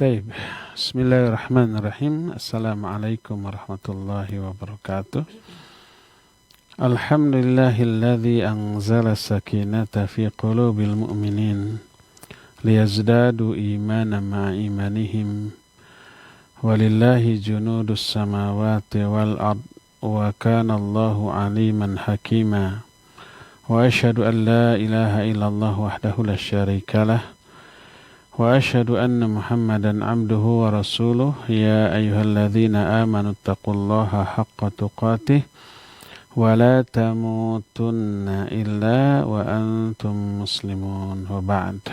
Taib. Bismillahirrahmanirrahim. Assalamualaikum warahmatullahi wabarakatuh. Alhamdulillahilladzi anzala sakinata fi qulubil mu'minin liyazdadu imanan ma'a imanihim. Walillahi junudus samawati wal ard wa kana Allahu aliman hakima. Wa asyhadu an la ilaha illallah wahdahu la syarikalah. Wa asyhadu anna Muhammadan abduhu wa rasuluh. Ya ayyuhalladzina amanu taqullaha haqqa tuqatih wa la tamutunna illa wa antum muslimun. Wa ba'd.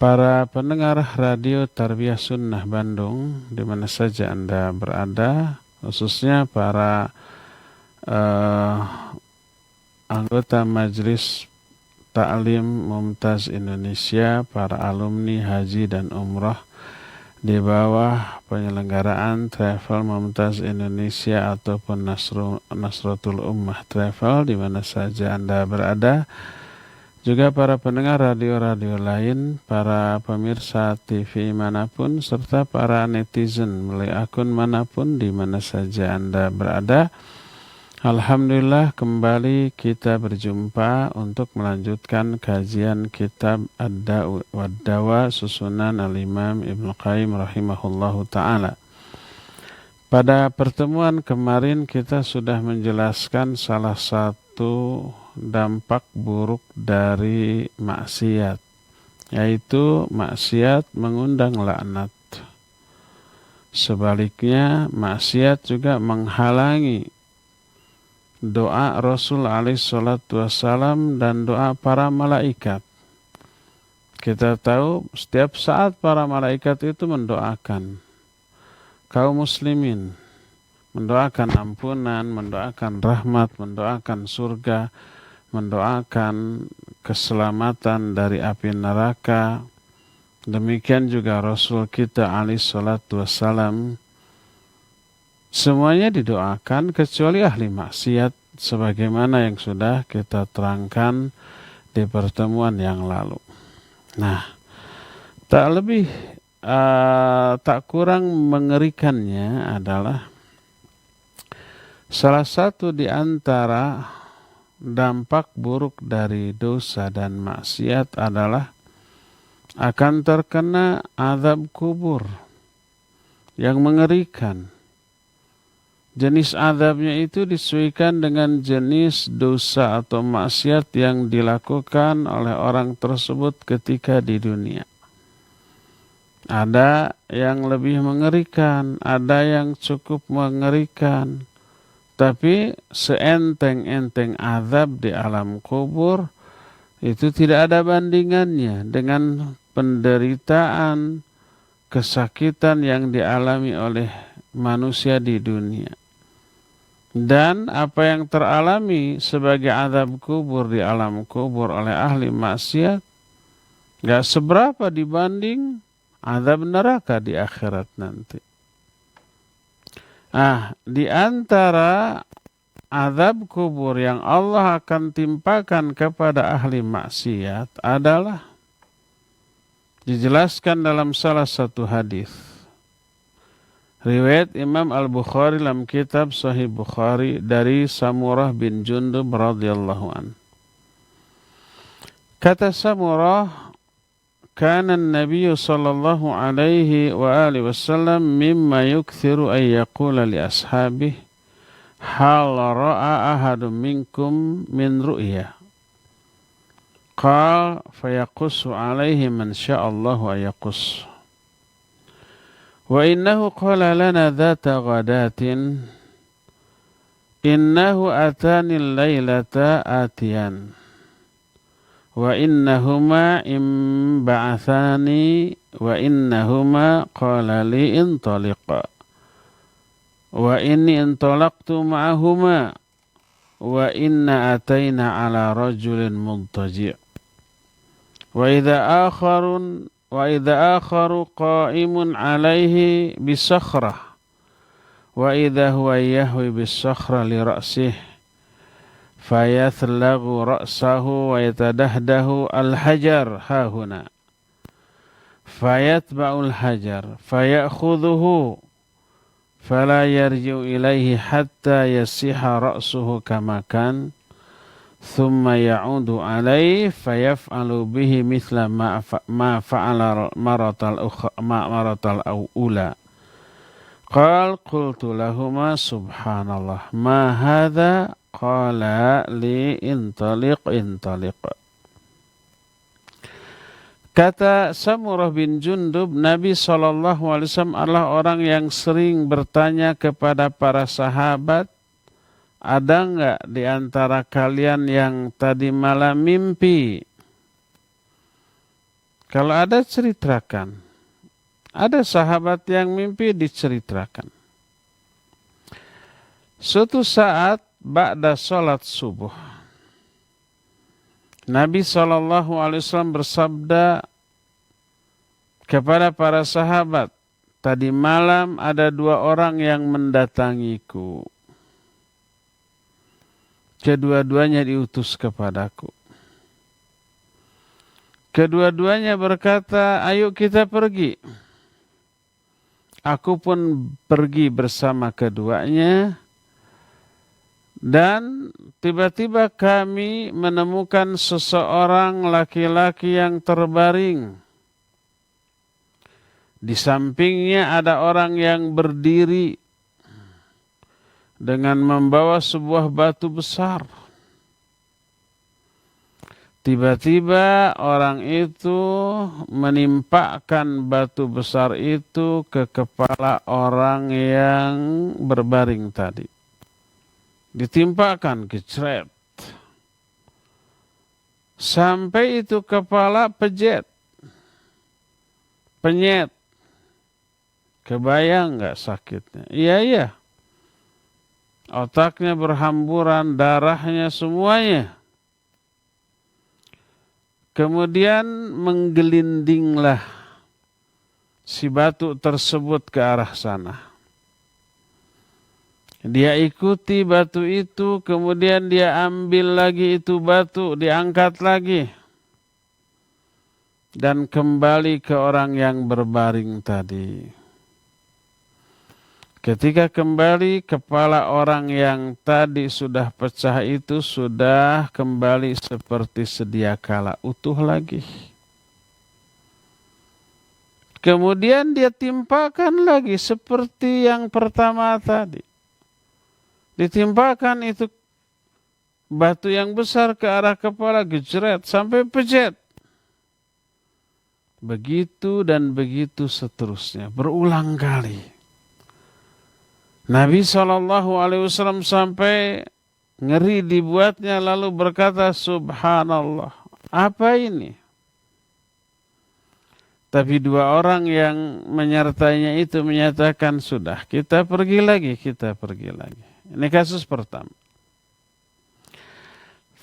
Para pendengar radio Tarbiyah Sunnah Bandung di mana saja Anda berada, khususnya para anggota Majelis Ta'lim Mumtaz Indonesia, para alumni haji dan umrah di bawah penyelenggaraan Travel Mumtaz Indonesia ataupun Nasratul Ummah Travel di mana saja Anda berada, juga para pendengar radio-radio lain, para pemirsa TV manapun, serta para netizen melalui akun manapun di mana saja Anda berada. Alhamdulillah kembali kita berjumpa untuk melanjutkan kajian kitab Ad-Da' wad-Dawa susunan Al-Imam Ibnu Qayyim rahimahullahu ta'ala. Pada pertemuan kemarin kita sudah menjelaskan salah satu dampak buruk dari maksiat, yaitu maksiat mengundang laknat. Sebaliknya maksiat juga menghalangi doa Rasul alaihi salatu wassalam dan doa para malaikat. Kita tahu setiap saat para malaikat itu mendoakan kaum muslimin, mendoakan ampunan, mendoakan rahmat, mendoakan surga, mendoakan keselamatan dari api neraka. Demikian juga Rasul kita alaihi salatu wassalam. Semuanya didoakan kecuali ahli maksiat sebagaimana yang sudah kita terangkan di pertemuan yang lalu. Nah, tak kurang mengerikannya adalah salah satu di antara dampak buruk dari dosa dan maksiat adalah akan terkena azab kubur yang mengerikan. Jenis azabnya itu disesuaikan dengan jenis dosa atau maksiat yang dilakukan oleh orang tersebut ketika di dunia. Ada yang lebih mengerikan, ada yang cukup mengerikan. Tapi seenteng-enteng azab di alam kubur itu tidak ada bandingannya dengan penderitaan, kesakitan yang dialami oleh manusia di dunia. Dan apa yang teralami sebagai azab kubur di alam kubur oleh ahli maksiat gak seberapa dibanding azab neraka di akhirat nanti. Di antara azab kubur yang Allah akan timpakan kepada ahli maksiat adalah dijelaskan dalam salah satu hadis. Riwayat Imam Al-Bukhari dalam kitab Sahih Bukhari dari Samurah bin Jundub radhiyallahu an. Kata Samurah, kana an-nabiy sallallahu alaihi wa alihi wasallam mimma yukthiru an yaqula li ashabihi hal ra'a ahadun minkum min ru'ya. Qala fayaqussu alaihi man sya'allahu an yaqussu. Wa innahu qala lana dhata ghadatin innahu atani al-lailata atiyan wa innahuma imba'athani wa innahuma qala li intaliqa wa inni intalaqtu ma'ahuma wa inna atayna ala rajulin muntaji' wa idha akharu qa'imun alaihi bisakhrah wa idha huwa yahwi bisakhrah li ra'sih fayathlaghu ra'sahu wa yatadahdahu al-hajar hahuna fayatba'ul hajar fayakhudhuhu fala yarji'u ilaihi hatta yasiha ra'suhu kama kan thumma ya'udu alaihi fayaf'alu bihi mithla ma fa'ala maratal ula. Qultu lahuma subhanallah ma hadha qala li intaliq. Kata Samurah bin Jundub, Nabi SAW adalah orang yang sering bertanya kepada para sahabat, ada enggak di antara kalian yang tadi malam mimpi? Kalau ada, ceritakan. Ada sahabat yang mimpi, diceritakan. Suatu saat, ba'da sholat subuh, Nabi SAW bersabda kepada para sahabat, tadi malam ada 2 orang yang mendatangiku. Kedua-duanya diutus kepadaku. Kedua-duanya berkata, ayo kita pergi. Aku pun pergi bersama keduanya. Dan tiba-tiba kami menemukan seseorang laki-laki yang terbaring. Di sampingnya ada orang yang berdiri dengan membawa sebuah batu besar. Tiba-tiba orang itu menimpakan batu besar itu ke kepala orang yang berbaring tadi. Ditimpakan, gecret. Sampai itu kepala penyet. Kebayang nggak sakitnya? Iya. Otaknya berhamburan, darahnya semuanya. Kemudian menggelindinglah si batu tersebut ke arah sana. Dia ikuti batu itu, kemudian dia ambil lagi itu batu, diangkat lagi. Dan kembali ke orang yang berbaring tadi. Ketika kembali, kepala orang yang tadi sudah pecah itu sudah kembali seperti sedia kala, utuh lagi. Kemudian dia timpakan lagi seperti yang pertama tadi. Ditimpakan itu batu yang besar ke arah kepala, gejret sampai pejet. Begitu dan begitu seterusnya, berulang kali. Nabi SAW sampai ngeri dibuatnya, lalu berkata, subhanallah, apa ini? Tapi 2 orang yang menyertainya itu menyatakan, sudah, kita pergi lagi. Ini kasus pertama.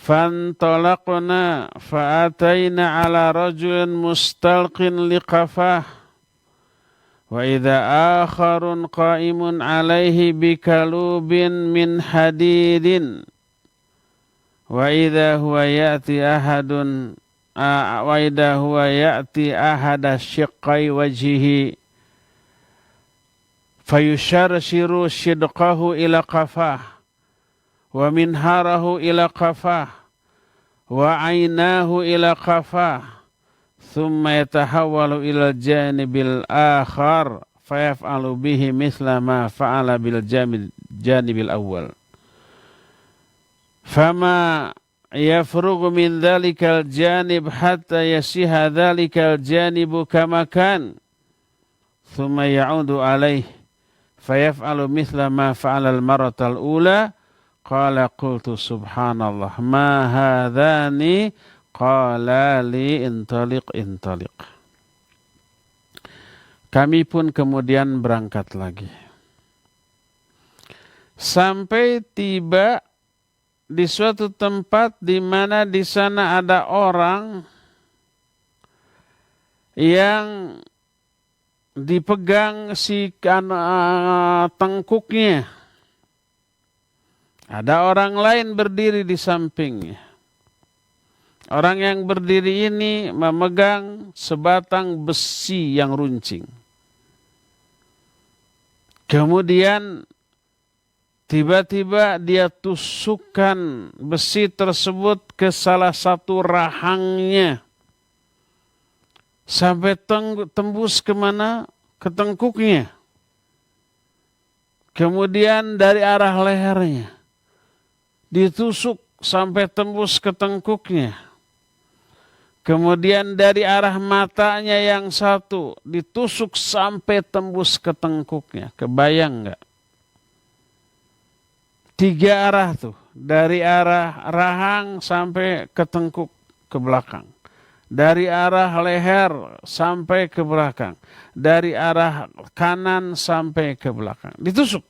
Fantalaqna fa'atayna ala rajulin mustalqin liqafah wa idza akharun qa'imun alaihi bikalubin min hadidin wa idza huwa ya'ti ahada shiqqai wajhihi fayusharshiru shidqahu ila qafah wa minharahu ila qafah wa aynahu ila qafah thumma yatahawwalu ila janibil akhar fayaf'alu bihi mithla ma fa'ala bil janibil awwal fama yafrugu min dhalikal janib hatta yasiha dhalikal janibu kama kan thumma ya'udu alaihi fayaf'alu mithla ma fa'ala al-maratal ula. Qala qultu subhanallah ma hadhani qala li intaliq. Kami pun kemudian berangkat lagi. Sampai tiba di suatu tempat di mana di sana ada orang yang dipegang si tengkuknya. Ada orang lain berdiri di sampingnya. Orang yang berdiri ini memegang sebatang besi yang runcing. Kemudian tiba-tiba dia tusukkan besi tersebut ke salah satu rahangnya. Sampai tembus kemana? Ke tengkuknya. Kemudian dari arah lehernya. Ditusuk sampai tembus ke tengkuknya. Kemudian dari arah matanya yang satu. Ditusuk sampai tembus ke tengkuknya. Kebayang nggak? 3 arah tuh. Dari arah rahang sampai ke tengkuk ke belakang. Dari arah leher sampai ke belakang. Dari arah kanan sampai ke belakang. Ditusuk.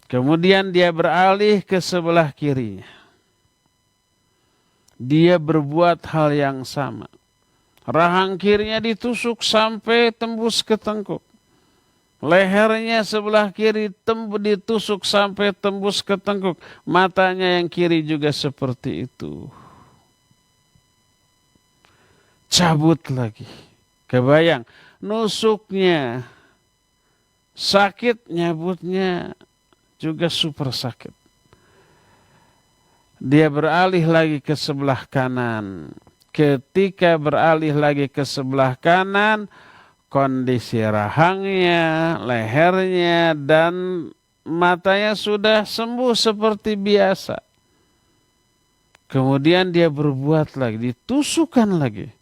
Kemudian dia beralih ke sebelah kirinya. Dia berbuat hal yang sama. Rahang kirinya ditusuk sampai tembus ke tengkuk. Lehernya sebelah kiri ditusuk sampai tembus ke tengkuk. Matanya yang kiri juga seperti itu. Cabut lagi. Kebayang. Nusuknya sakit, nyabutnya juga super sakit. Dia beralih lagi ke sebelah kanan. Ketika beralih lagi ke sebelah kanan, kondisi rahangnya, lehernya, dan matanya sudah sembuh seperti biasa. Kemudian dia berbuat lagi, ditusukkan lagi.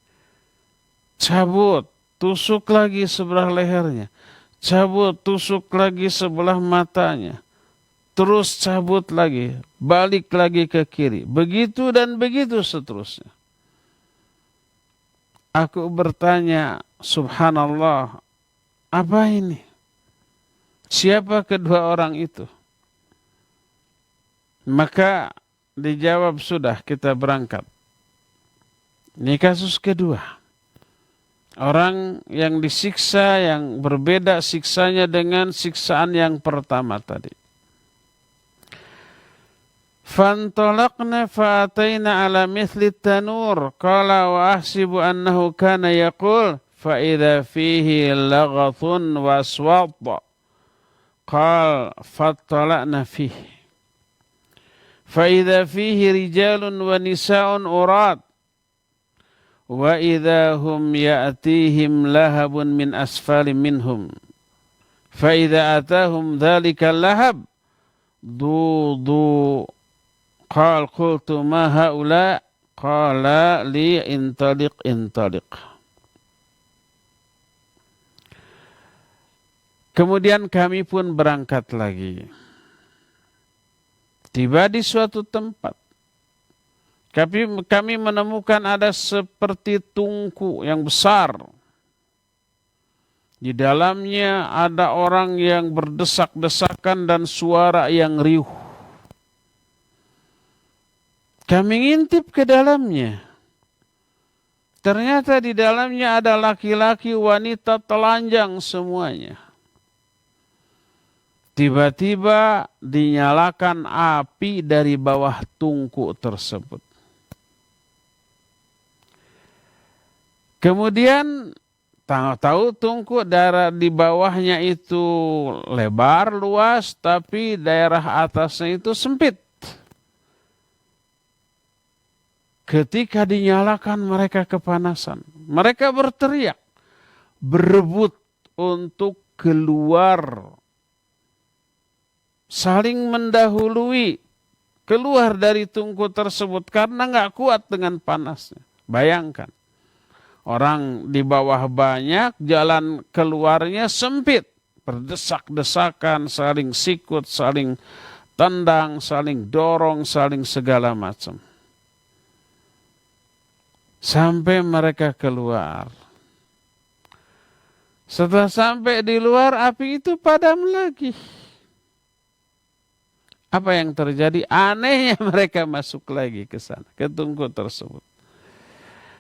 Cabut, tusuk lagi sebelah lehernya. Cabut, tusuk lagi sebelah matanya. Terus cabut lagi, balik lagi ke kiri. Begitu dan begitu seterusnya. Aku bertanya, subhanallah, apa ini? Siapa kedua orang itu? Maka dijawab, sudah, kita berangkat. Ini kasus kedua. Orang yang disiksa yang berbeda siksanya dengan siksaan yang pertama tadi. Fantalaqna fa'atayna ala mithli tanur. Qala wa ahsibu annahu kana yaqul fa idza fihi laghathun waswat. Qal fattala'na fihi. Fa idza fihi rijalun wa nisa'un urat. Wa idza hum ya'tihim lahabun min asfali minhum. Fa idza atahum dhalika lahab dudu. Qal qultu ma haula qala li intaliq. Kemudian kami pun berangkat lagi. Tiba di suatu tempat. Kami menemukan ada seperti tungku yang besar. Di dalamnya ada orang yang berdesak-desakan dan suara yang riuh. Kami ngintip ke dalamnya. Ternyata di dalamnya ada laki-laki, wanita telanjang semuanya. Tiba-tiba dinyalakan api dari bawah tungku tersebut. Kemudian tahu tungku daerah di bawahnya itu lebar, luas, tapi daerah atasnya itu sempit. Ketika dinyalakan mereka kepanasan. Mereka berteriak. Berebut untuk keluar. Saling mendahului. Keluar dari tungku tersebut. Karena nggak kuat dengan panasnya. Bayangkan. Orang di bawah banyak. Jalan keluarnya sempit. Berdesak-desakan. Saling sikut. Saling tendang. Saling dorong. Saling segala macam. Sampai mereka keluar. Setelah sampai di luar, api itu padam lagi. Apa yang terjadi? Anehnya mereka masuk lagi ke sana, ke tungku tersebut.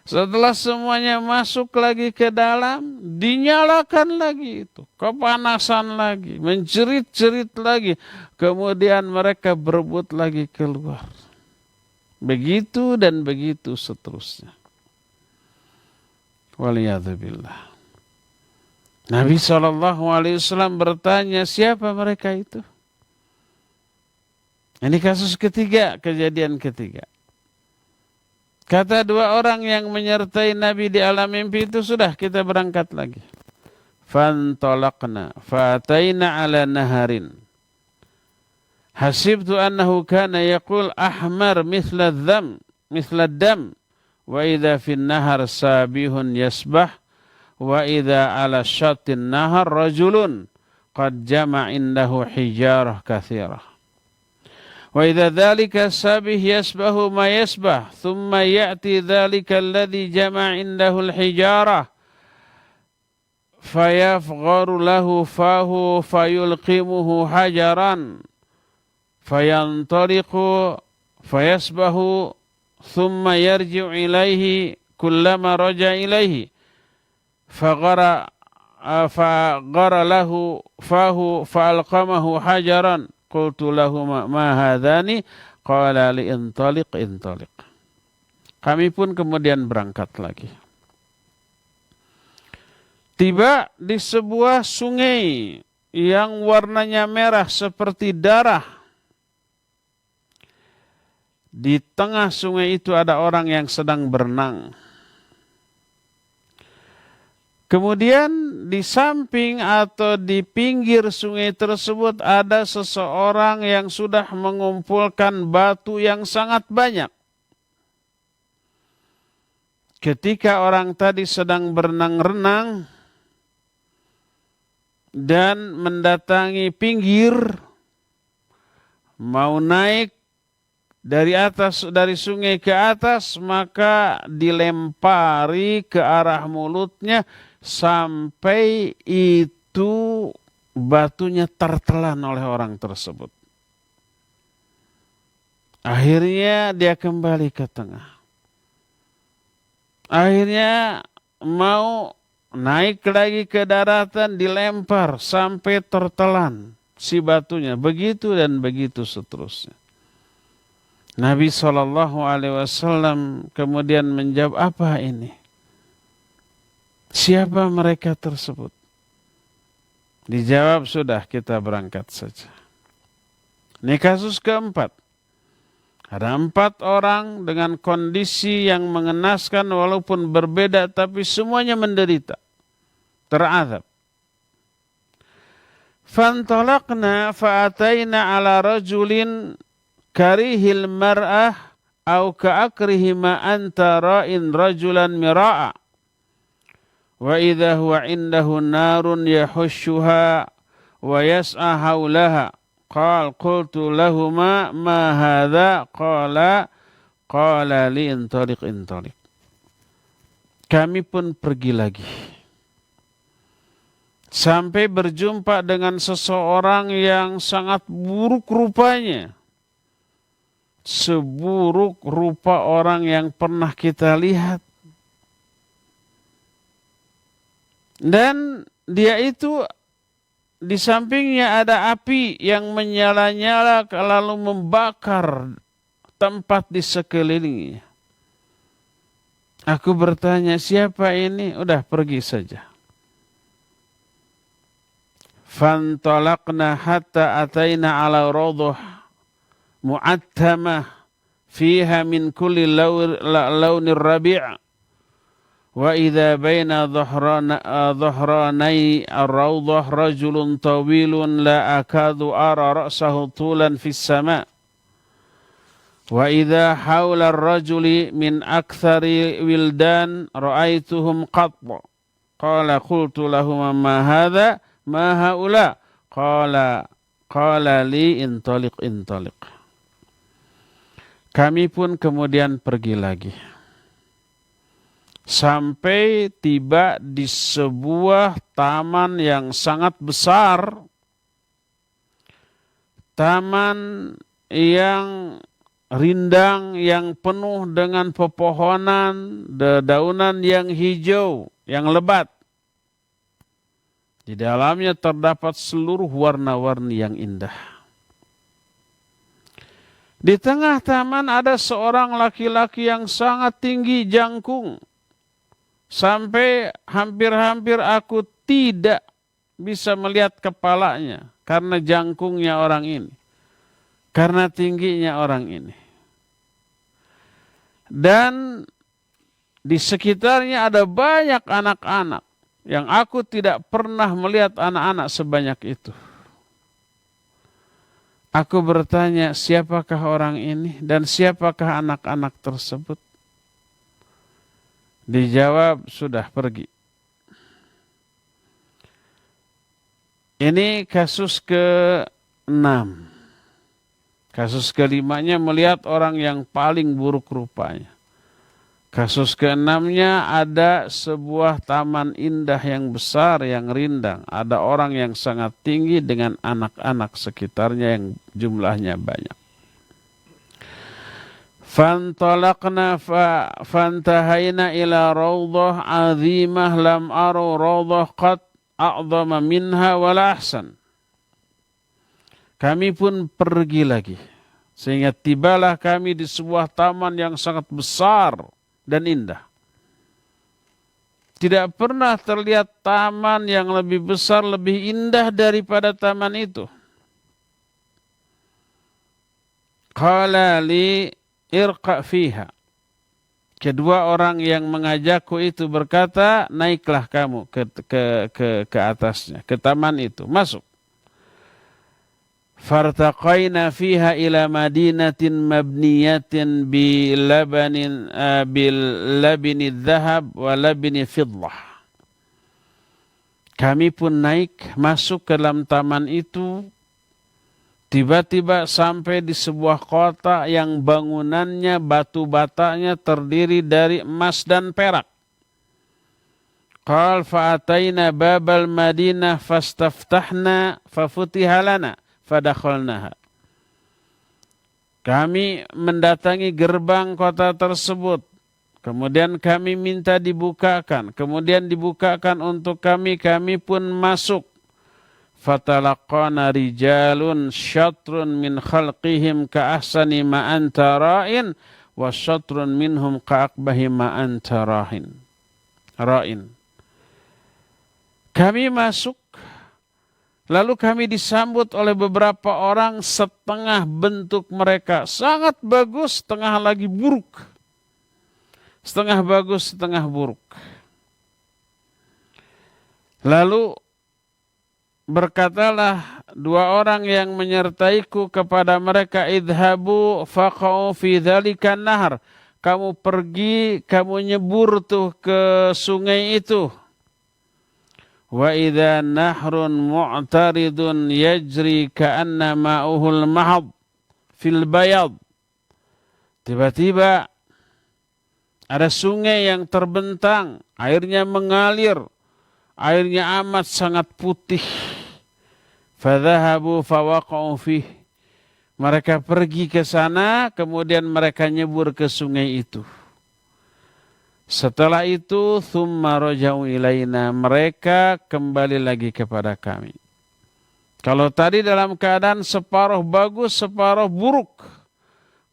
Setelah semuanya masuk lagi ke dalam, dinyalakan lagi itu. Kepanasan lagi, menjerit-jerit lagi. Kemudian mereka berebut lagi keluar. Begitu dan begitu seterusnya. Waliyadzubillah. Nabi SAW bertanya, siapa mereka itu? Ini kasus ketiga, kejadian ketiga. Kata dua orang yang menyertai Nabi di alam mimpi itu, sudah kita berangkat lagi. Fantalaqna fa'ataina ala naharin. Hasibtu annahu kana yaqul ahmar mithla dam. Wa idha fin nahar sabihun yasbah. Wa idha ala syatin nahar rajulun. Qad jama' indahu hijarah kathirah. وإذا ذلك السابح يسبح ما يسبح ثم يأتي ذلك الذي جمع عنده الحجارة فيفغر له فاه فيلقمه حجرا فينطلق فيسبح ثم يرجع إليه كلما رجع إليه فغر له فاه فألقمه حجرا Qultu lahu ma hadhani qala li intaliq. Kami pun kemudian berangkat lagi. Tiba di sebuah sungai yang warnanya merah seperti darah. Di tengah sungai itu ada orang yang sedang berenang. Kemudian di samping atau di pinggir sungai tersebut ada seseorang yang sudah mengumpulkan batu yang sangat banyak. Ketika orang tadi sedang berenang-renang dan mendatangi pinggir, mau naik dari sungai ke atas, maka dilempari ke arah mulutnya sampai itu batunya tertelan oleh orang tersebut. Akhirnya dia kembali ke tengah. Akhirnya mau naik lagi ke daratan, dilempar sampai tertelan si batunya. Begitu dan begitu seterusnya. Nabi SAW kemudian menjawab, apa ini? Siapa mereka tersebut? Dijawab, sudah, kita berangkat saja. Ini kasus keempat. Ada 4 orang dengan kondisi yang mengenaskan walaupun berbeda, tapi semuanya menderita, terazab. Fantalaqna fa'ataina ala rajulin karihil mar'ah au ka'akrihi ma anta ra'in rajulan mira'a. Wa idha huwa indahu narun yahushuha wa yas'a hawlaha. Qultu lahuma ma hadha? Qala li intaliq. Kami pun pergi lagi. Sampai berjumpa dengan seseorang yang sangat buruk rupanya. Seburuk rupa orang yang pernah kita lihat. Dan dia itu di sampingnya ada api yang menyala-nyala lalu membakar tempat di sekelilingnya. Aku bertanya, siapa ini? Udah, pergi saja. Fantalaqna hatta ataina ala rawdah mu'attamah fiha min kulli launir rabi'. Wa idza baina dhahranai ar-rawdah rajulun tawilun la akadu ara ra'sahu tulan fis sama'. Wa idza hawla ar-rajuli min aktsari wildan ra'aituhum qatba. Qala qultu lahum ma hadha ma haula? Qala li intaliq. Kami pun kemudian pergi lagi. Sampai tiba di sebuah taman yang sangat besar. Taman yang rindang, yang penuh dengan pepohonan, dedaunan yang hijau, yang lebat. Di dalamnya terdapat seluruh warna-warni yang indah. Di tengah taman ada seorang laki-laki yang sangat tinggi jangkung. Sampai hampir-hampir aku tidak bisa melihat kepalanya karena jangkungnya orang ini. Karena tingginya orang ini. Dan di sekitarnya ada banyak anak-anak yang aku tidak pernah melihat anak-anak sebanyak itu. Aku bertanya, siapakah orang ini dan siapakah anak-anak tersebut? Dijawab, sudah pergi. Ini kasus ke-6. Kasus ke-5-nya melihat orang yang paling buruk rupanya. Kasus ke-6-nya ada sebuah taman indah yang besar, yang rindang. Ada orang yang sangat tinggi dengan anak-anak sekitarnya yang jumlahnya banyak. Fantalaqna fantahayna ila rawdah azimah lam aru rawdah qad a'zama minha wala ahsan. Kami pun pergi lagi. Sehingga tibalah kami di sebuah taman yang sangat besar dan indah. Tidak pernah terlihat taman yang lebih besar, lebih indah daripada taman itu. Qala li irqa fiha. Kedua orang yang mengajakku itu berkata, naiklah kamu ke atasnya, ke taman itu, masuk. Fartaqaina fiha ila madinatin mabniyatin bil labini dhahab wa labini fiddah. Kami pun naik masuk ke dalam taman itu. Tiba-tiba sampai di sebuah kota yang bangunannya batu batanya terdiri dari emas dan perak. Qal fa'ataina babal madinah fastaftahna fafutiha lana. Fadakhalnaha. Kami mendatangi gerbang kota tersebut. Kemudian kami minta dibukakan. Kemudian dibukakan untuk kami. Kami pun masuk. Fatalaqqana rijalun syatrun min khalqihim ka'ahsani ma anta ra'in. Wa syatrun minhum ka'akbahi ma anta ra'in. Kami masuk. Lalu kami disambut oleh beberapa orang, setengah bentuk mereka sangat bagus, setengah lagi buruk. Setengah bagus, setengah buruk. Lalu berkatalah dua orang yang menyertaiku kepada mereka, idhabu faqa'u fi dzalikan nahar. Kamu pergi, kamu nyebur tuh ke sungai itu. Wa idza nahrun mu'taridun yajri ka'anna ma'uhul mahad fil bayad. Tiba-tiba ada sungai yang terbentang, airnya mengalir, airnya amat sangat putih. Fadhahabu fawaqa'u fih. Mereka pergi ke sana, kemudian mereka nyebur ke sungai itu. Setelah itu, thumma raja'u ilaina, mereka kembali lagi kepada kami. Kalau tadi dalam keadaan separuh bagus, separuh buruk,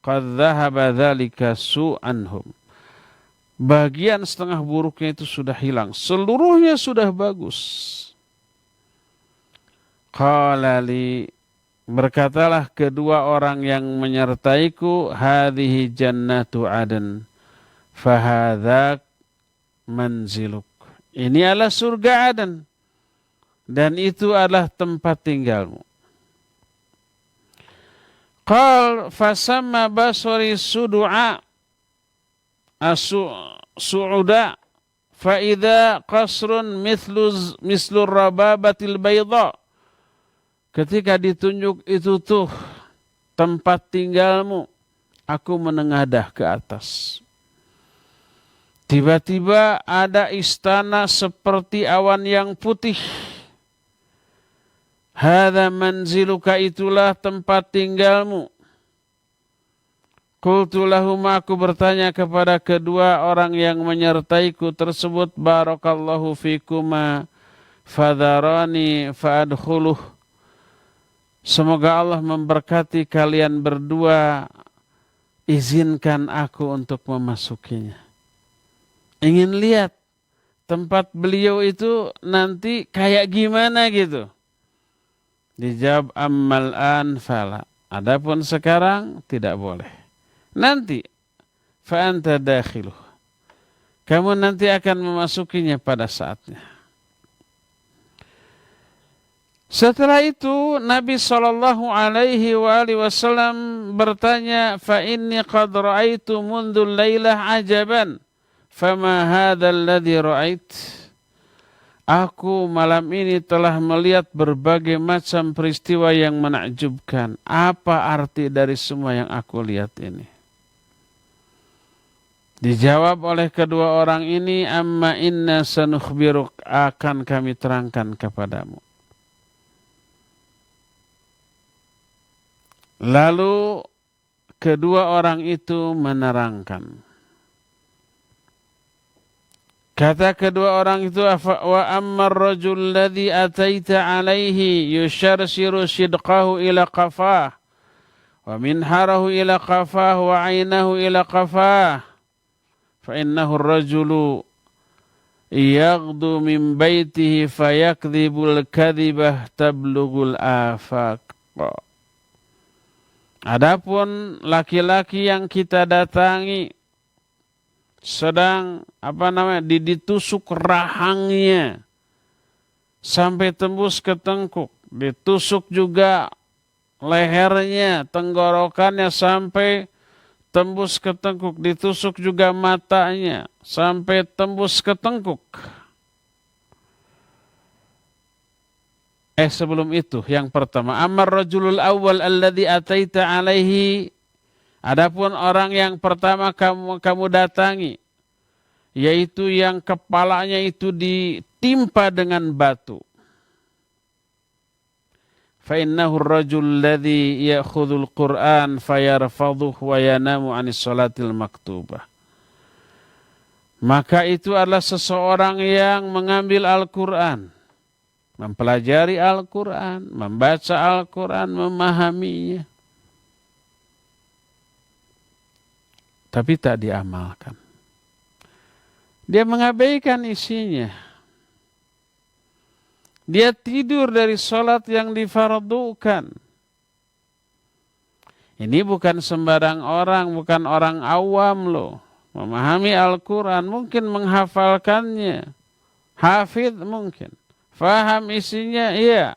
qad dhahaba dzalika su'anhum. Bagian setengah buruknya itu sudah hilang, seluruhnya sudah bagus. Qala li, berkatalah kedua orang yang menyertaiku, hadhihi jannatu aden. Fahadak manziluk. Ini adalah surga Aden. Dan itu adalah tempat tinggalmu. Qal fasamma basari sudu'a su'uda fa'idha qasrun mislur rababatil bayda. Ketika ditunjuk itu tuh tempat tinggalmu, aku menengadah ke atas. Tiba-tiba ada istana seperti awan yang putih. Hadza manziluka, itulah tempat tinggalmu. Qultu lahum, aku bertanya kepada kedua orang yang menyertaiku tersebut, barakallahu fikuma fadharani fa'adkhuluh. Semoga Allah memberkati kalian berdua. Izinkan aku untuk memasukinya. Ingin lihat tempat beliau itu nanti kayak gimana gitu. Dijawab ammal an fala. Adapun sekarang tidak boleh. Nanti fa anta dakhiluh. Kamu nanti akan memasukinya pada saatnya. Setelah itu Nabi SAW bertanya, fa inni qad ra'aitu mundul lailah ajaban, fama hadzal ladzi ra'ait. Aku malam ini telah melihat berbagai macam peristiwa yang menakjubkan. Apa arti dari semua yang aku lihat ini? Dijawab oleh kedua orang ini, amma inna sanukhbiruk, akan kami terangkan kepadamu. Lalu kedua orang itu menerangkan. Kata kedua orang itu, wa ammar rajul ladzi ataita alaihi yusharsiru shidqahu ila qafah wa minharahu ila qafah wa ainahu ila qafah fa innahu ar-rajulu yaghdu min baitihi fayakdhibul kadhibah tablughul afaq. Adapun laki-laki yang kita datangi sedang ditusuk rahangnya sampai tembus ke tengkuk, ditusuk juga lehernya, tenggorokannya sampai tembus ke tengkuk, ditusuk juga matanya sampai tembus ke tengkuk. Sebelum itu yang pertama, amar rajulul awwal alladzi ataita alaihi, adapun orang yang pertama kamu datangi, yaitu yang kepalanya itu ditimpa dengan batu. Fa innahu ar-rajul alladzi ya'khudhul Qur'an fayarfadhuhu wa yanamu 'anis salatil maktubah. Maka itu adalah seseorang yang mengambil Al-Qur'an, mempelajari Al-Quran, membaca Al-Quran, memahaminya. Tapi tak diamalkan. Dia mengabaikan isinya. Dia tidur dari sholat yang difardukan. Ini bukan sembarang orang, bukan orang awam loh. Memahami Al-Quran, mungkin menghafalkannya. Hafidh mungkin. Faham isinya, iya.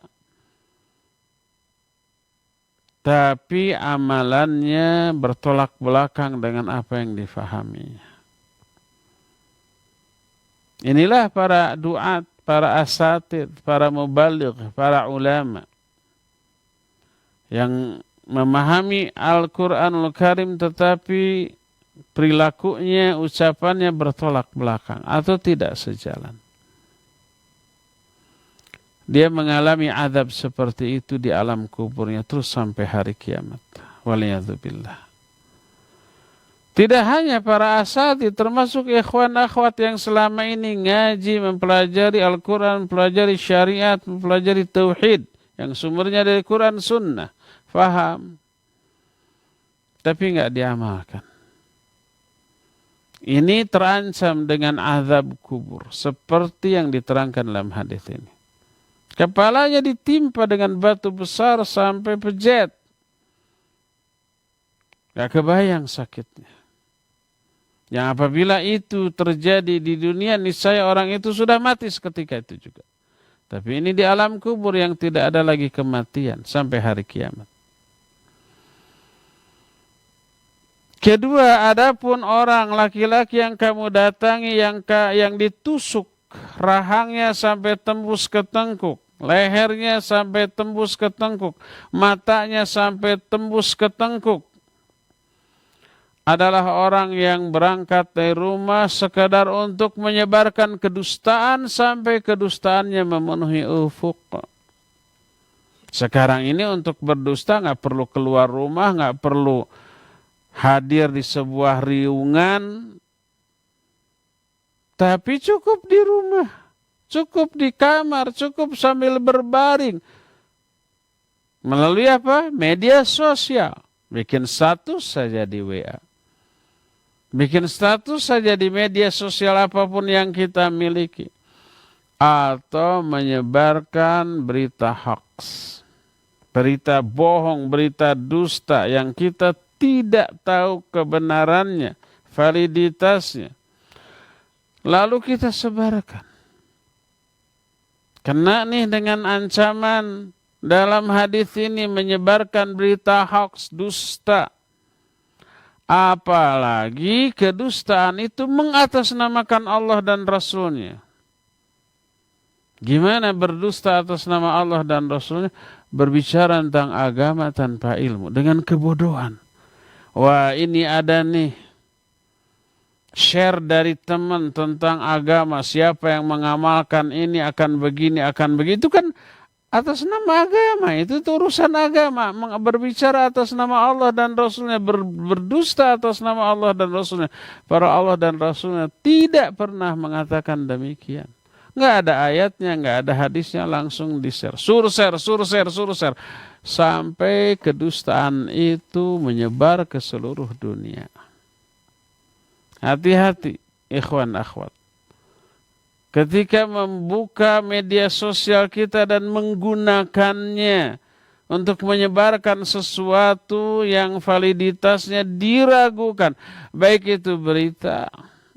Tapi amalannya bertolak belakang dengan apa yang difahaminya. Inilah para duat, para asatid, para mubaligh, para ulama yang memahami Al-Quranul Karim tetapi perilakunya, ucapannya bertolak belakang atau tidak sejalan. Dia mengalami azab seperti itu di alam kuburnya terus sampai hari kiamat. Waliyadzubillah. Tidak hanya para asatidz, termasuk ikhwan akhwat yang selama ini ngaji, mempelajari Al-Quran, mempelajari syariat, mempelajari tauhid yang sumbernya dari Quran Sunnah, faham, tapi nggak diamalkan. Ini terancam dengan azab kubur seperti yang diterangkan dalam hadis ini. Kepalanya ditimpa dengan batu besar sampai pejet. Gak kebayang sakitnya. Yang apabila itu terjadi di dunia, niscaya orang itu sudah mati seketika itu juga. Tapi ini di alam kubur yang tidak ada lagi kematian sampai hari kiamat. Kedua, adapun orang laki-laki yang kamu datangi yang ditusuk rahangnya sampai tembus ke tengkuk, lehernya sampai tembus ke tengkuk, matanya sampai tembus ke tengkuk, adalah orang yang berangkat dari rumah sekadar untuk menyebarkan kedustaan sampai kedustaannya memenuhi ufuk. Sekarang ini untuk berdusta nggak perlu keluar rumah, nggak perlu hadir di sebuah riungan, tapi cukup di rumah, cukup di kamar, cukup sambil berbaring, Melalui apa? Media sosial. Bikin status saja di WA. Bikin status saja di media sosial apapun yang kita miliki. Atau menyebarkan berita hoax. Berita bohong, berita dusta yang kita tidak tahu kebenarannya, validitasnya. Lalu kita sebarkan. Kena nih dengan ancaman dalam hadis ini menyebarkan berita hoax, dusta. Apalagi kedustaan itu mengatasnamakan Allah dan Rasulnya. Gimana berdusta atas nama Allah dan Rasulnya? Berbicara tentang agama tanpa ilmu. Dengan kebodohan. Wah, ini ada nih share dari teman tentang agama. Siapa yang mengamalkan ini akan begini, akan begitu. Kan atas nama agama. Itu urusan agama. Berbicara atas nama Allah dan Rasulnya. Berdusta atas nama Allah dan Rasulnya. Para Allah dan Rasulnya tidak pernah mengatakan demikian. Nggak ada ayatnya, nggak ada hadisnya, langsung di-share. Suruh share. Sampai kedustaan itu menyebar ke seluruh dunia. Hati-hati, ikhwan akhwat. Ketika membuka media sosial kita dan menggunakannya untuk menyebarkan sesuatu yang validitasnya diragukan. Baik itu berita,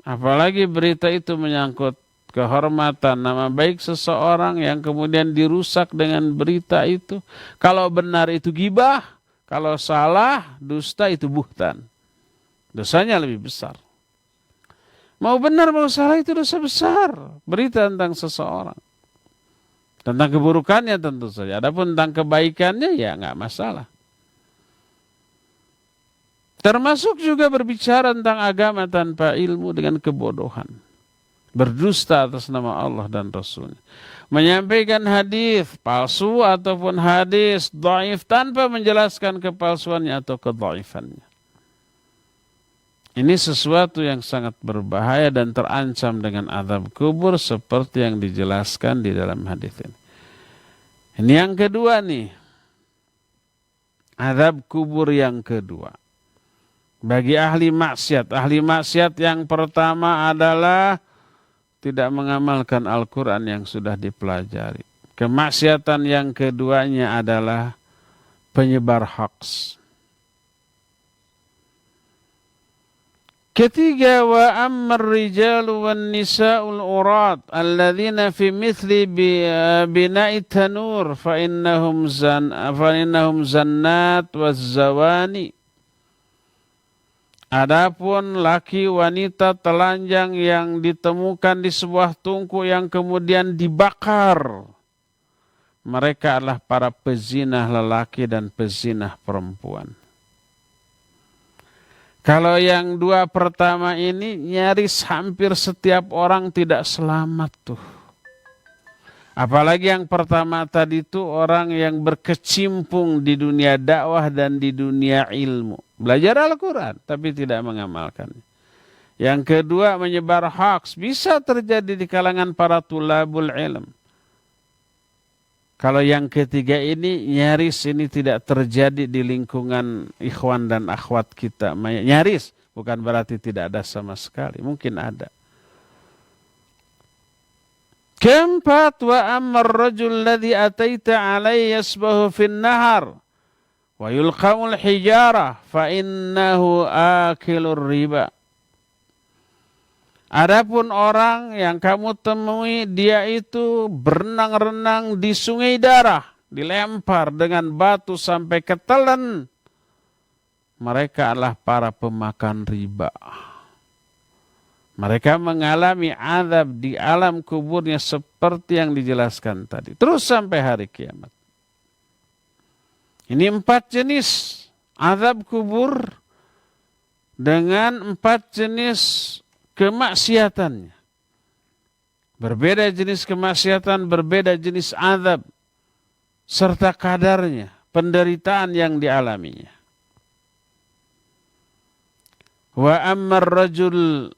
apalagi berita itu menyangkut kehormatan, nama baik seseorang yang kemudian dirusak dengan berita itu. Kalau benar itu gibah, kalau salah, dusta itu buhtan. Dosanya lebih besar. Mau benar mau salah itu dosa besar. Berita tentang seseorang. Tentang keburukannya tentu saja. Adapun tentang kebaikannya ya nggak masalah. Termasuk juga berbicara tentang agama tanpa ilmu dengan kebodohan. Berdusta atas nama Allah dan Rasulnya. Menyampaikan hadis palsu ataupun hadis dhaif tanpa menjelaskan kepalsuannya atau kedhaifannya. Ini sesuatu yang sangat berbahaya dan terancam dengan azab kubur seperti yang dijelaskan di dalam hadis ini. Ini yang kedua nih. Azab kubur yang kedua. Bagi ahli maksiat. Ahli maksiat yang pertama adalah tidak mengamalkan Al-Quran yang sudah dipelajari. Kemaksiatan yang keduanya adalah penyebar hoax. Ketiga, wa ammar rijalu wan nisa'ul urat alladzina fi mithli bina'i tanur fa innahum zannat waz zawani. Adapun laki wanita telanjang yang ditemukan di sebuah tungku yang kemudian dibakar. Mereka adalah para pezinah lelaki dan pezinah perempuan. Kalau yang dua pertama ini nyaris hampir setiap orang tidak selamat tuh. Apalagi yang pertama tadi itu orang yang berkecimpung di dunia dakwah dan di dunia ilmu. Belajar Al-Quran tapi tidak mengamalkannya. Yang kedua menyebar hoax. Bisa terjadi di kalangan para tulabul ilm. Kalau yang ketiga ini nyaris ini tidak terjadi di lingkungan ikhwan dan akhwat kita. Nyaris bukan berarti tidak ada sama sekali. Mungkin ada. Keempat, wa ammar rajul ladzi ataita alaihi yasbahu fin nahar wa yulqamul hijarah fa innahu akilur riba. Adapun orang yang kamu temui dia itu berenang-renang di sungai darah, dilempar dengan batu sampai ketelan. Mereka adalah para pemakan riba. Mereka mengalami azab di alam kuburnya seperti yang dijelaskan tadi. Terus sampai hari kiamat. Ini 4 jenis azab kubur dengan 4 jenis kemaksiatannya. Berbeda jenis kemaksiatan, berbeda jenis azab. Serta kadarnya, penderitaan yang dialaminya. Wa ammar rajul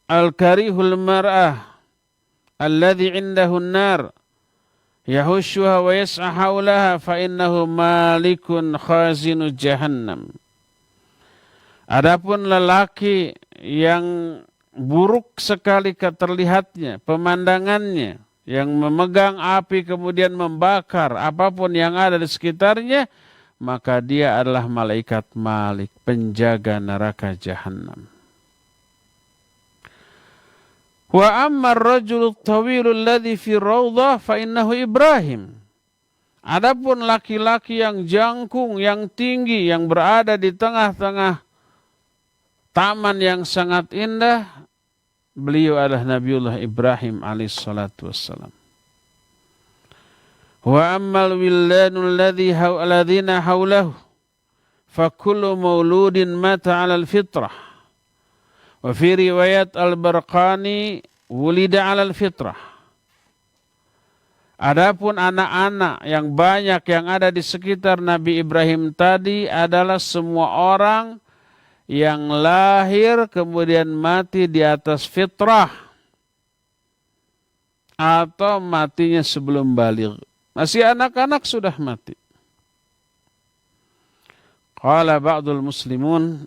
al-karihul mar'ah alladhi indahu an-nar yahushuha wa yas'a haulaha fa innahu malikun khazinu jahannam. Adapun lelaki yang buruk sekali keterlihatnya, pemandangannya, yang memegang api kemudian membakar apapun yang ada di sekitarnya, maka dia adalah malaikat Malik, penjaga neraka Jahannam. Wa amma ar-rajulu at-tawilu alladhi fi rawdah fa innahu Ibrahim. Adapun laki-laki yang jangkung, yang tinggi, yang berada di tengah-tengah taman yang sangat indah, beliau adalah Nabiullah Ibrahim alaihissalatu wassalam. Wa ammal wildanul ladzina haulahu fa kullu mauludin mata 'ala al-fitrah. Wa fi riwayat Al-Barqani wulida 'ala al-fitrah. Adapun anak-anak yang banyak yang ada di sekitar Nabi Ibrahim tadi adalah semua orang yang lahir kemudian mati di atas fitrah atau matinya sebelum baligh. Masih anak-anak sudah mati. Qala ba'dul muslimin,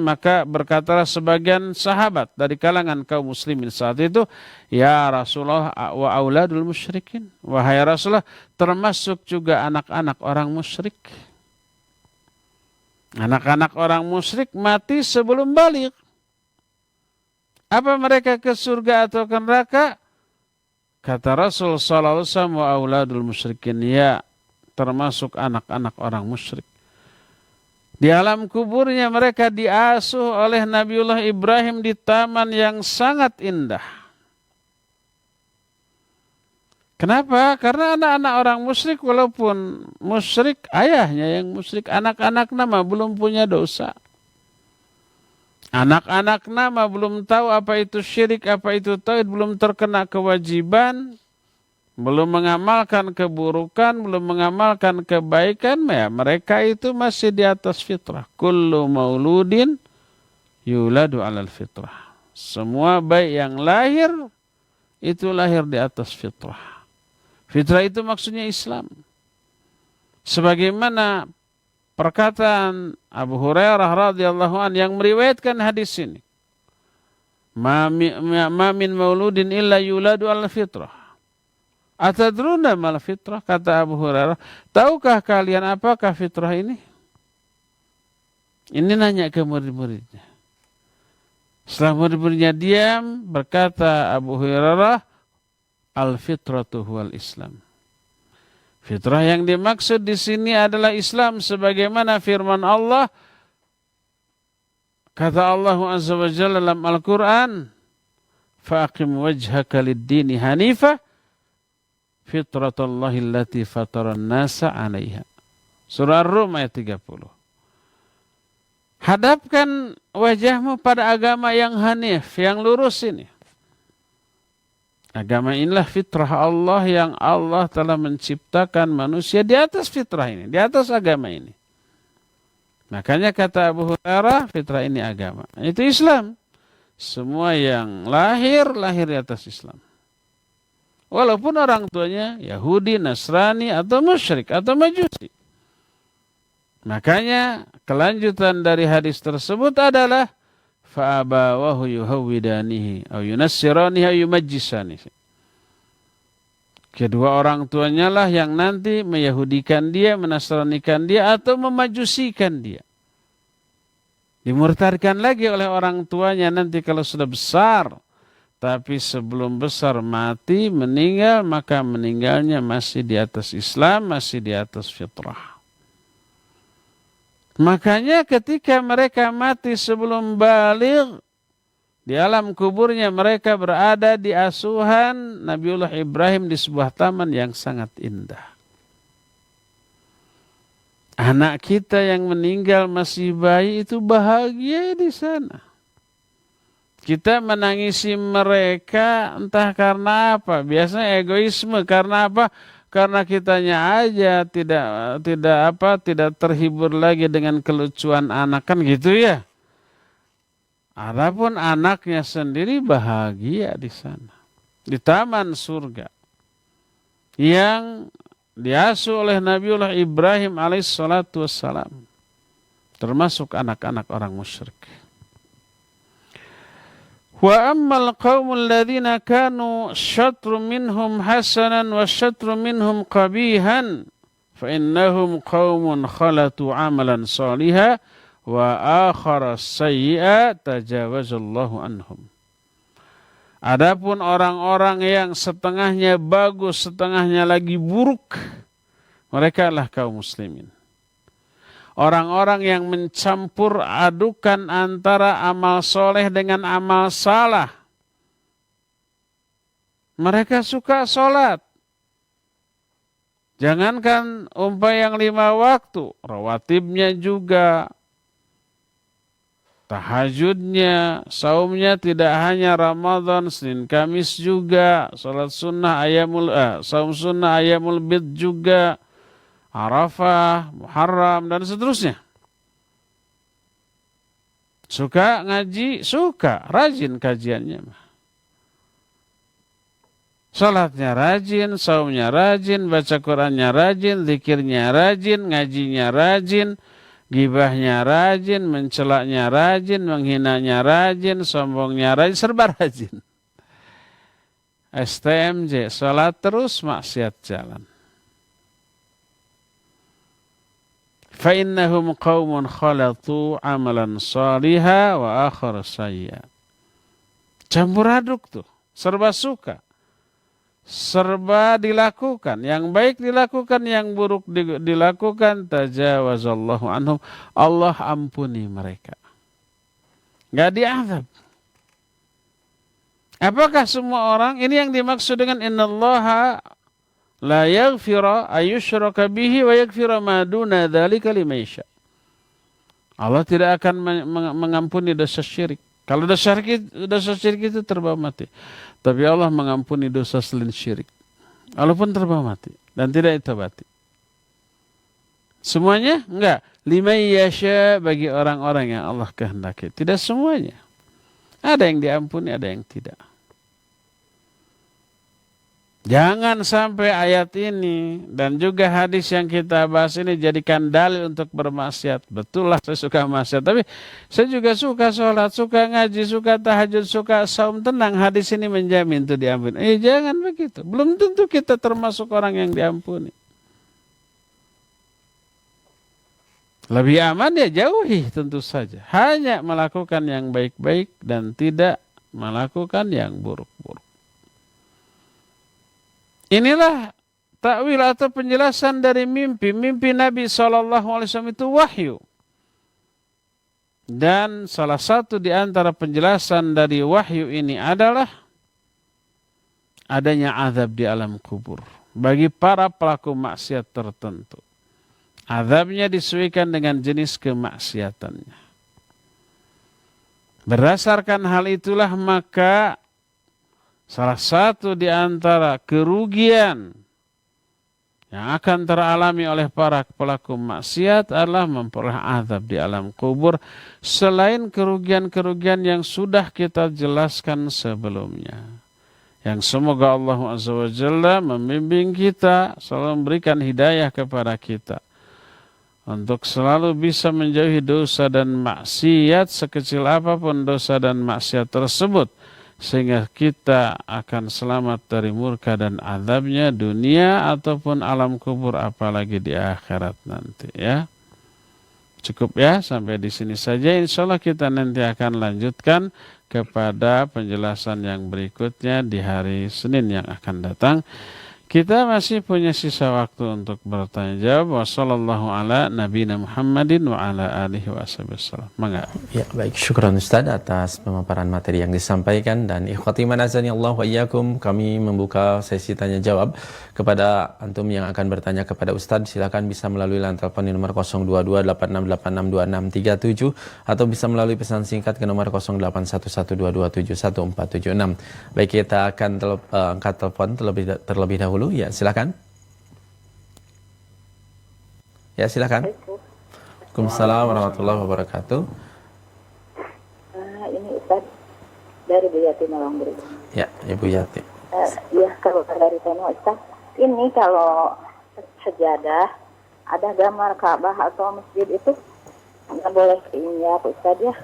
maka berkatalah sebagian sahabat dari kalangan kaum muslimin saat itu, ya Rasulullah wa auladul musyrikin, wahai Rasulullah, termasuk juga anak-anak orang musyrik. Anak-anak orang musyrik mati sebelum baligh. Apa mereka ke surga atau ke neraka? Kata Rasul sallallahu alaihi wasallam, wa auladul musyrikin, ya, termasuk anak-anak orang musyrik. Di alam kuburnya mereka diasuh oleh Nabiullah Ibrahim di taman yang sangat indah. Kenapa? Karena anak-anak orang musyrik, walaupun musyrik ayahnya yang musyrik, anak-anak nama belum punya dosa. Anak-anak nama belum tahu apa itu syirik, apa itu tauhid, belum terkena kewajiban, belum mengamalkan keburukan, belum mengamalkan kebaikan, ya mereka itu masih di atas fitrah. Kullu mauludin yuladu 'alal fitrah. Semua bayi yang lahir itu lahir di atas fitrah. Fitrah itu maksudnya Islam. Sebagaimana perkataan Abu Hurairah radhiyallahu an yang meriwayatkan hadis ini. Ma min mauludin illa yuladu 'alal fitrah. Atadruna mal fitrah, kata Abu Hurairah, tahukah kalian apakah fitrah ini? Ini nanya ke murid-muridnya. Setelah murid-muridnya diam, berkata Abu Hurairah, al-fitratu huwal Islam. Fitrah yang dimaksud di sini adalah Islam, sebagaimana firman Allah, kata Allah Azza wa Jalla dalam Al-Quran, fa'aqim wajhaka lid-dini hanifah, fitratallahi allati fataran nasa 'alaiha. Surah Ar-Rum ayat 30. Hadapkan wajahmu pada agama yang hanif, yang lurus ini. Agama inilah fitrah Allah yang Allah telah menciptakan manusia di atas fitrah ini, di atas agama ini. Makanya kata Abu Hurairah, fitrah ini agama. Itu Islam. Semua yang lahir di atas Islam. Walaupun orang tuanya Yahudi, Nasrani, atau musyrik, atau Majusi. Makanya kelanjutan dari hadis tersebut adalah fa'abawahu yuhawwidanihi aw yunassiranihi aw yumajjisanihi. Kedua orang tuanya lah yang nanti meyahudikan dia, menasranikan dia, atau memajusikan dia. Dimurtadkan lagi oleh orang tuanya nanti kalau sudah besar. Tapi sebelum besar mati, meninggal, maka meninggalnya masih di atas Islam, masih di atas fitrah. Makanya ketika mereka mati sebelum baligh, di alam kuburnya mereka berada di asuhan Nabiullah Ibrahim di sebuah taman yang sangat indah. Anak kita yang meninggal masih bayi itu bahagia di sana. Kita menangisi mereka entah karena apa. Biasanya egoisme. Karena apa? Karena kitanya aja tidak terhibur lagi dengan kelucuan anak, kan gitu ya. Adapun anaknya sendiri bahagia di sana, di taman surga. yang diasuh oleh Nabiullah Ibrahim alaihissalatu wassalam, termasuk anak-anak orang musyrik. Wa ammal qaumul ladzina kanu syatru minhum hasanan wa syatru minhum qabihan fa innahum qaumun khalatu amalan salihah wa akhara sayyi'a tajawazallahu anhum. Adapun orang-orang yang setengahnya bagus, setengahnya lagi buruk, mereka adalah kaum muslimin. Orang-orang yang mencampur adukan antara amal soleh dengan amal salah. Mereka suka sholat. Jangankan umpah yang 5 waktu, rawatibnya juga, tahajudnya, saumnya tidak hanya Ramadan, Senin Kamis juga, salat sunnah saum sunnah ayamul bid juga, Arafah, Muharram, dan seterusnya. Suka ngaji, suka, rajin kajiannya. Salatnya rajin, saumnya rajin, baca Qur'annya rajin, zikirnya rajin, ngajinya rajin, gibahnya rajin, mencelaknya rajin, menghinanya rajin, sombongnya rajin, serba rajin. STMJ, salat terus, maksiat jalan. فَإِنَّهُمْ قَوْمٌ خَلَطُوا عَمَلًا صَالِحًا وَآخَرَ سَيِّئًا. Campur aduk tuh, serba suka, serba dilakukan, yang baik dilakukan, yang buruk dilakukan, tajawazallahu anhum, Allah ampuni mereka, nggak diazab. Apakah semua orang? Ini yang dimaksud dengan innallaha la yaghfira ayyushraka bihi wa yaghfira ma duna dzalika liman yasha. Allah tidak akan mengampuni dosa syirik. Kalau dosa syirik itu terbawa mati. Tapi Allah mengampuni dosa selain syirik, walaupun terbawa mati dan tidak ditobati. Semuanya enggak. Liman yasha, bagi orang-orang yang Allah kehendaki. Tidak semuanya. Ada yang diampuni, ada yang tidak. Jangan sampai ayat ini dan juga hadis yang kita bahas ini jadikan dalil untuk bermaksiat. Betul lah saya suka maksiat, tapi saya juga suka sholat, suka ngaji, suka tahajud, suka saum. Tenang, hadis ini menjamin itu diampuni. Jangan begitu. Belum tentu kita termasuk orang yang diampuni. Lebih aman ya jauhi tentu saja. Hanya melakukan yang baik-baik dan tidak melakukan yang buruk-buruk. Inilah takwil atau penjelasan dari mimpi. Mimpi Nabi SAW itu wahyu. Dan salah satu di antara penjelasan dari wahyu ini adalah adanya azab di alam kubur bagi para pelaku maksiat tertentu. Azabnya disesuaikan dengan jenis kemaksiatannya. Berdasarkan hal itulah maka salah satu di antara kerugian yang akan teralami oleh para pelaku maksiat adalah memperoleh azab di alam kubur selain kerugian-kerugian yang sudah kita jelaskan sebelumnya. Yang semoga Allah Azza wa Jalla membimbing kita, selalu memberikan hidayah kepada kita untuk selalu bisa menjauhi dosa dan maksiat sekecil apapun dosa dan maksiat tersebut, sehingga kita akan selamat dari murka dan azabnya dunia ataupun alam kubur, apalagi di akhirat nanti ya. Cukup ya, sampai di sini saja. Insyaallah kita nanti akan lanjutkan kepada penjelasan yang berikutnya di hari Senin yang akan datang. Kita masih punya sisa waktu untuk bertanya jawab. Wassallallahu ala nabiyina Muhammadin wa ala alihi wasallam. Mangga. Ya, baik, syukran Ustaz atas pemaparan materi yang disampaikan, dan ikhwati man azani Allah wa iyyakum, kami membuka sesi tanya jawab kepada antum yang akan bertanya kepada Ustaz. Silakan bisa melalui line telepon di nomor 02286862637 atau bisa melalui pesan singkat ke nomor 0811227146. Baik, kita akan angkat telepon terlebih dahulu. Ya, silakan. Ya, silakan. Waalaikumsalam warahmatullahi wabarakatuh. Ini Ustaz dari Bu Yati Malang. Ya, Ibu Yati. Ya, kalau dari Tono Ustaz, Ini kalau sejadah ada gambar Ka'bah atau masjid itu nggak boleh diinjak Ustaz ya.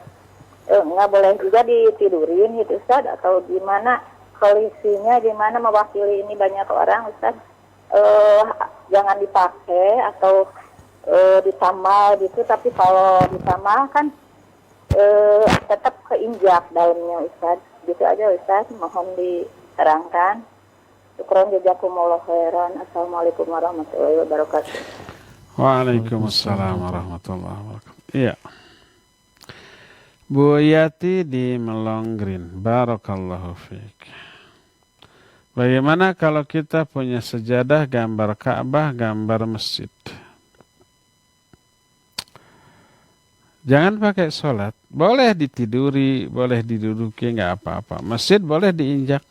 Nggak boleh juga ditidurin gitu Ustaz, atau gimana polisinya, gimana mewakili ini banyak orang Ustaz. Jangan dipakai atau ditambal gitu, tapi kalau ditambal kan tetap keinjak dalamnya Ustaz. Gitu aja Ustaz, mohon diterangkan. Syukran jazakumullah khairan. Assalamualaikum warahmatullahi wabarakatuh. Waalaikumsalam warahmatullahi wabarakatuh. Iya. Bu Yati di Melonggrin, barakallahu fiik. Bagaimana kalau kita punya sejadah gambar Ka'bah, gambar masjid? Jangan pakai sholat. Boleh ditiduri, boleh diduduki, nggak apa-apa. Masjid boleh diinjak.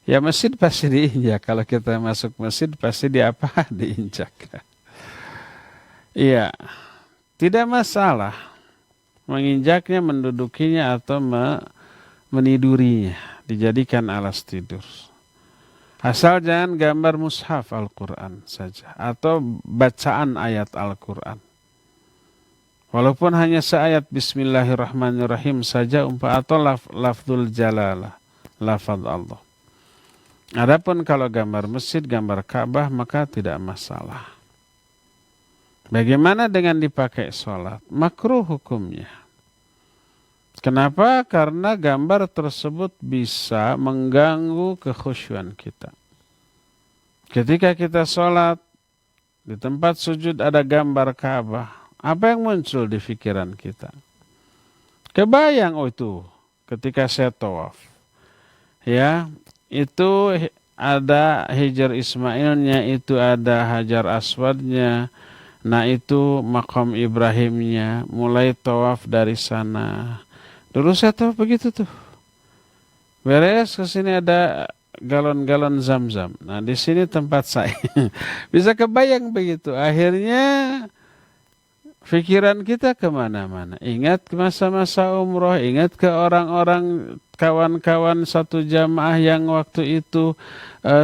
Ya masjid pasti diinjak. Kalau kita masuk masjid pasti diinjak. Iya, tidak masalah menginjaknya, mendudukinya atau menidurinya, dijadikan alas tidur. Asal jangan gambar mushaf Al-Quran saja atau bacaan ayat Al-Quran. Walaupun hanya seayat Bismillahirrahmanirrahim saja atau lafzul jalalah, lafaz Allah. Adapun kalau gambar masjid, gambar Ka'bah, maka tidak masalah. Bagaimana dengan dipakai sholat? Makruh hukumnya. Kenapa? Karena gambar tersebut bisa mengganggu kekhusyuan kita. Ketika kita sholat, di tempat sujud ada gambar Ka'bah, apa yang muncul di pikiran kita? Kebayang, oh itu ketika saya tawaf. Ya, itu ada Hijar Ismailnya, itu ada Hajar Aswadnya. Nah itu maqam Ibrahimnya, mulai tawaf dari sana. Dulu saya tawaf begitu tuh. Beres ke sini ada galon-galon Zam-Zam. Nah di sini tempat saya. Bisa kebayang begitu. Akhirnya pikiran kita kemana-mana. Ingat masa-masa umroh, ingat ke orang-orang kawan-kawan satu jamaah yang waktu itu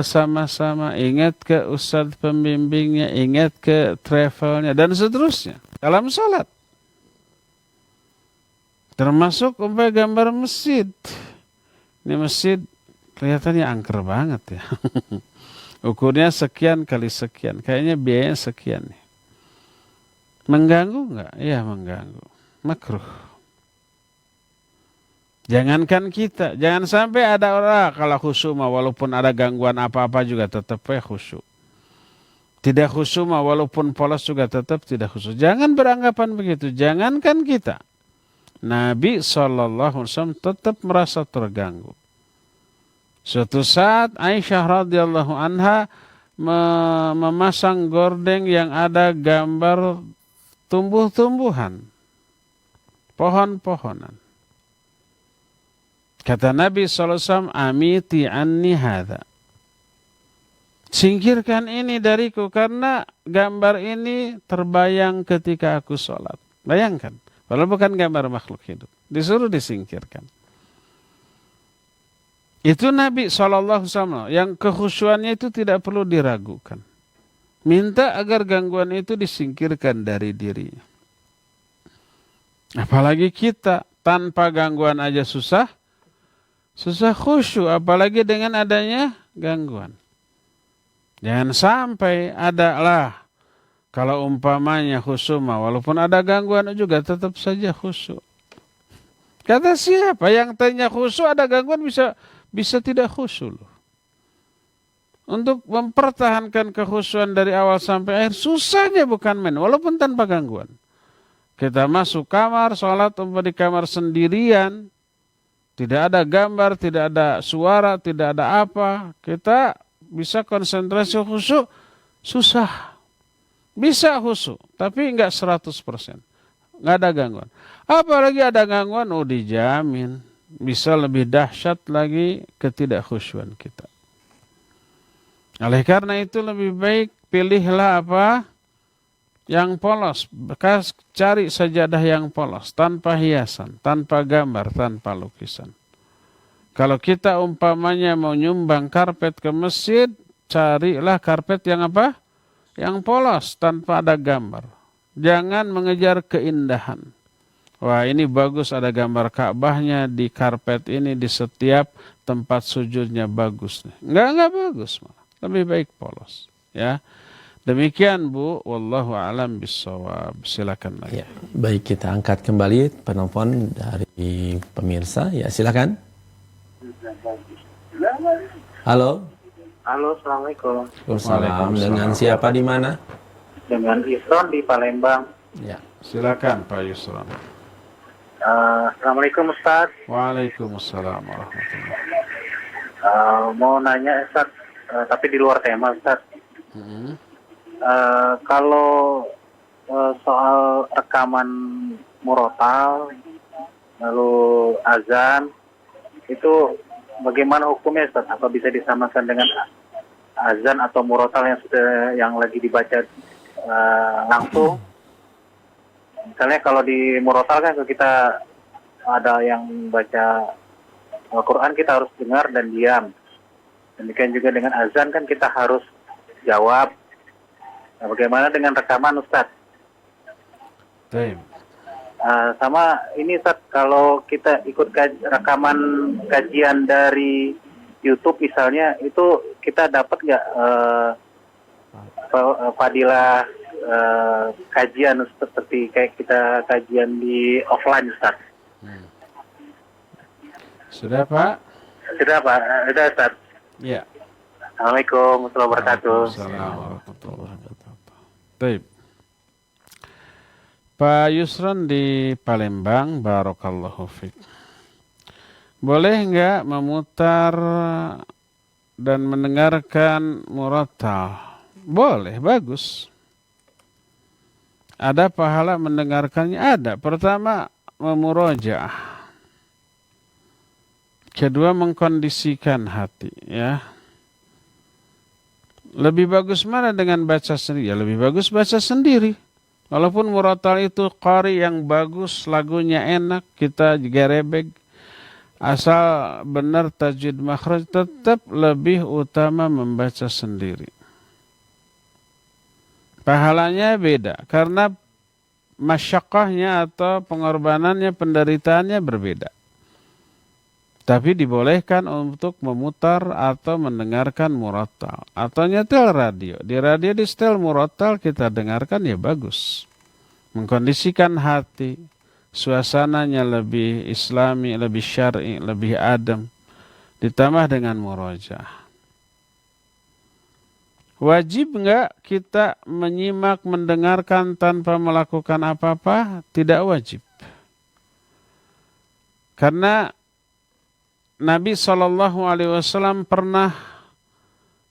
sama-sama, ingat ke ustadz pembimbingnya, ingat ke travelnya, dan seterusnya. Dalam sholat. Termasuk gambar masjid. Ini masjid kelihatannya angker banget ya. Ukurnya sekian kali sekian. Kayaknya biayanya sekian nih. Mengganggu enggak? Iya mengganggu. Makruh. Jangankan kita, jangan sampai ada orang kalau khusyuk walaupun ada gangguan apa-apa juga tetap khusyuk. Tidak khusyuk walaupun polos juga tetap tidak khusyuk. Jangan beranggapan begitu. Jangankan kita. Nabi SAW tetap merasa terganggu. Suatu saat Aisyah radhiyallahu anha memasang gordeng yang ada gambar tumbuh-tumbuhan, pohon-pohonan. Kata Nabi SAW, amiti anni hadha. Singkirkan ini dariku karena gambar ini terbayang ketika aku sholat. Bayangkan, walau bukan gambar makhluk hidup. Disuruh disingkirkan. Itu Nabi SAW yang kekhusyuannya itu tidak perlu diragukan. Minta agar gangguan itu disingkirkan dari dirinya. Apalagi kita tanpa gangguan aja susah khusyuk, apalagi dengan adanya gangguan. Jangan sampai adalah kalau umpamanya khusyuk walaupun ada gangguan juga tetap saja khusyuk. Kata siapa yang tanya khusyuk ada gangguan bisa tidak khusyuk. Untuk mempertahankan kekhusyuan dari awal sampai akhir susahnya bukan main, walaupun tanpa gangguan. Kita masuk kamar, sholat di kamar sendirian, tidak ada gambar, tidak ada suara, tidak ada apa. Kita bisa konsentrasi khusyuk, susah. Bisa khusyuk, tapi enggak 100%. Enggak ada gangguan. Apalagi ada gangguan, dijamin. Bisa lebih dahsyat lagi ketidakkhusyuan kita. Oleh karena itu lebih baik pilihlah apa? Yang polos. Cari sajadah yang polos. Tanpa hiasan, tanpa gambar, tanpa lukisan. Kalau kita umpamanya mau nyumbang karpet ke masjid, carilah karpet yang apa? Yang polos tanpa ada gambar. Jangan mengejar keindahan. Wah, ini bagus ada gambar Ka'bahnya di karpet ini, di setiap tempat sujudnya bagus. Enggak bagus malah. Lebih baik polos, ya. Demikian Bu, wallahu a'lam bissawab. Silakan lagi. Ya, baik, kita angkat kembali penelpon dari pemirsa. Ya, silakan. Halo. Halo, assalamualaikum. Waalaikumsalam. Dengan siapa di mana? Dengan Isron di Palembang. Ya. Silakan Pak Yusran. Assalamualaikum Ustaz. Waalaikumsalam warahmatullahi. Mau nanya Ustaz, tapi di luar tema Ustaz. Kalau soal rekaman murotal, lalu azan, itu bagaimana hukumnya Ustaz? Apa bisa disamakan dengan azan atau murotal yang lagi dibaca langsung? Misalnya kalau di murotal kan kita ada yang baca Al-Quran, kita harus dengar dan diam. Demikian juga dengan azan kan kita harus jawab. Nah, bagaimana dengan rekaman Ustaz? Sama ini Ustaz, kalau kita ikut rekaman kajian dari YouTube misalnya, itu kita dapat nggak fadilah kajian seperti kayak kita kajian di offline Ustaz? Sudah Pak? Sudah Pak, sudah Ustaz. Ya. Assalamualaikum warahmatullahi wabarakatuh. Waalaikumsalam warahmatullahi wabarakatuh. Baik. Pak Yusran di Palembang, barakallahu fiik. Boleh nggak memutar dan mendengarkan murattal? Boleh, bagus. Ada pahala mendengarkannya? Ada. Pertama, memurojaah. Kedua, mengkondisikan hati, ya. Lebih bagus mana dengan baca sendiri? Ya, lebih bagus baca sendiri. Walaupun murattal itu qari yang bagus, lagunya enak, kita gerebek, asal benar tajwid makhraj, tetap lebih utama membaca sendiri. Pahalanya beda, karena masyaqqahnya atau pengorbanannya, penderitaannya berbeda. Tapi dibolehkan untuk memutar atau mendengarkan murattal. Atau nyetel radio. Di radio di setel murattal kita dengarkan, ya bagus. Mengkondisikan hati. Suasananya lebih islami, lebih syar'i, lebih adem. Ditambah dengan murojaah. Wajib enggak kita menyimak, mendengarkan tanpa melakukan apa-apa? Tidak wajib. Karena Nabi SAW pernah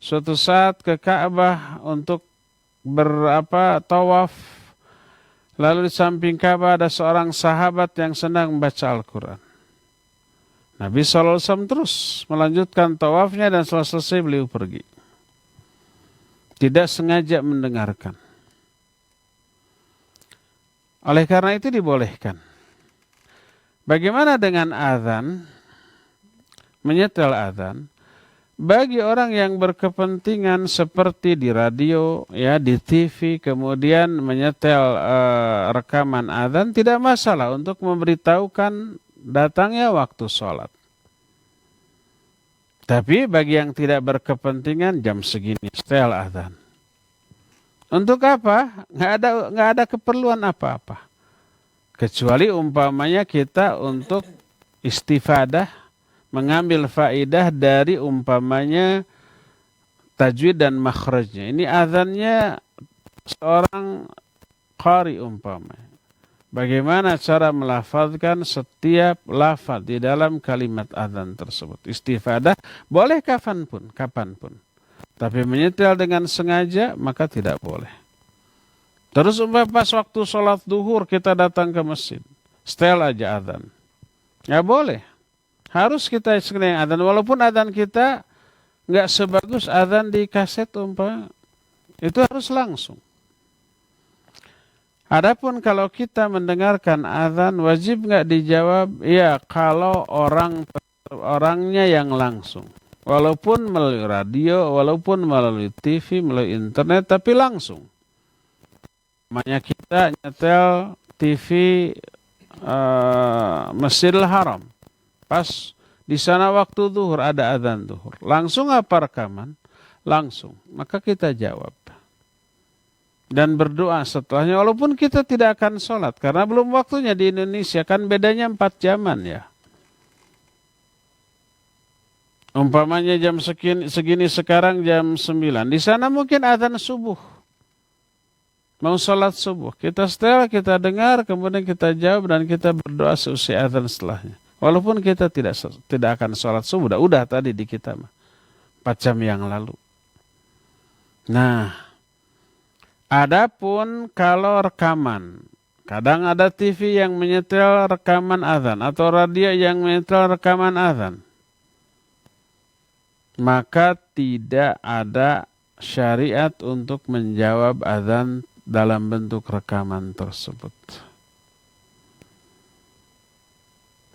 suatu saat ke Ka'bah untuk tawaf. Lalu di samping Ka'bah ada seorang sahabat yang sedang membaca Al-Quran. Nabi SAW terus melanjutkan tawafnya dan setelah selesai beliau pergi. Tidak sengaja mendengarkan. Oleh karena itu dibolehkan. Bagaimana dengan azan? Menyetel azan bagi orang yang berkepentingan seperti di radio, ya, di TV, kemudian menyetel rekaman azan, tidak masalah untuk memberitahukan datangnya waktu sholat. Tapi bagi yang tidak berkepentingan, jam segini setel azan. Untuk apa? Nggak ada keperluan apa-apa. Kecuali umpamanya kita untuk istifadah, mengambil faidah dari umpamanya tajwid dan makhrajnya. Ini azannya seorang qari umpamanya. Bagaimana cara melafazkan setiap lafaz di dalam kalimat azan tersebut. Istifadah boleh kapanpun. Tapi menyetel dengan sengaja maka tidak boleh. Terus pas waktu sholat duhur kita datang ke masjid. Setel aja azan. Ya boleh. Harus kita sekalian adzan, walaupun adzan kita nggak sebagus adzan di kaset umpama, itu harus langsung. Adapun kalau kita mendengarkan adzan, wajib nggak dijawab? Ya, kalau orangnya yang langsung. Walaupun melalui radio, walaupun melalui TV, melalui internet, tapi langsung. Makanya kita nyetel TV Masjidil Haram. Pas di sana waktu zuhur ada adzan zuhur. Langsung apa rekaman? Langsung. Maka kita jawab. Dan berdoa setelahnya, walaupun kita tidak akan sholat. Karena belum waktunya di Indonesia, kan bedanya 4 jaman ya. Umpamanya jam segini sekarang jam 9. Di sana mungkin adzan subuh. Mau sholat subuh. Kita setel, kita dengar, kemudian kita jawab dan kita berdoa seusai adzan setelahnya. Walaupun kita tidak akan sholat subuh. Udah tadi di kita mah. 4 jam yang lalu. Nah. Adapun kalau rekaman, kadang ada TV yang menyetel rekaman azan atau radio yang menyetel rekaman azan, maka tidak ada syariat untuk menjawab azan dalam bentuk rekaman tersebut.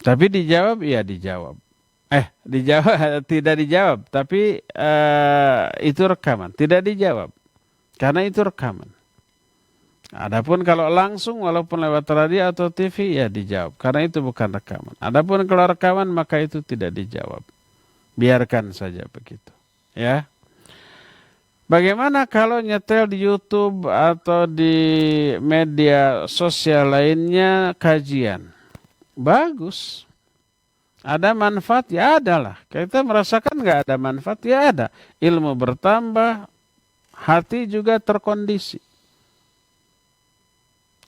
Tapi dijawab, iya dijawab. Dijawab tidak dijawab, tapi itu rekaman, tidak dijawab. Karena itu rekaman. Adapun kalau langsung walaupun lewat radio atau TV ya dijawab. Karena itu bukan rekaman. Adapun kalau rekaman maka itu tidak dijawab. Biarkan saja begitu. Ya. Bagaimana kalau nyetel di YouTube atau di media sosial lainnya kajian? Bagus. Ada manfaat? Ya adalah. Kita merasakan nggak ada manfaat? Ya ada. Ilmu bertambah. Hati juga terkondisi.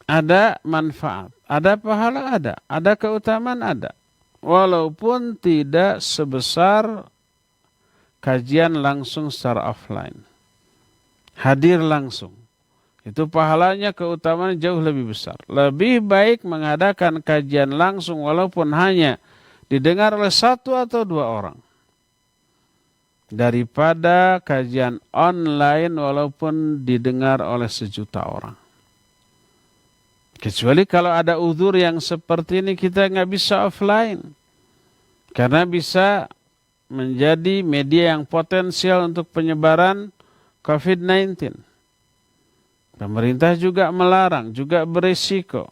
Ada manfaat, ada pahala ada keutamaan ada. Walaupun tidak sebesar kajian langsung secara offline. Hadir langsung. Itu pahalanya keutamaan jauh lebih besar. Lebih baik mengadakan kajian langsung walaupun hanya didengar oleh 1 atau 2 orang. Daripada kajian online walaupun didengar oleh 1 juta orang. Kecuali kalau ada uzur yang seperti ini kita nggak bisa offline. Karena bisa menjadi media yang potensial untuk penyebaran COVID-19. Pemerintah juga melarang, juga berisiko.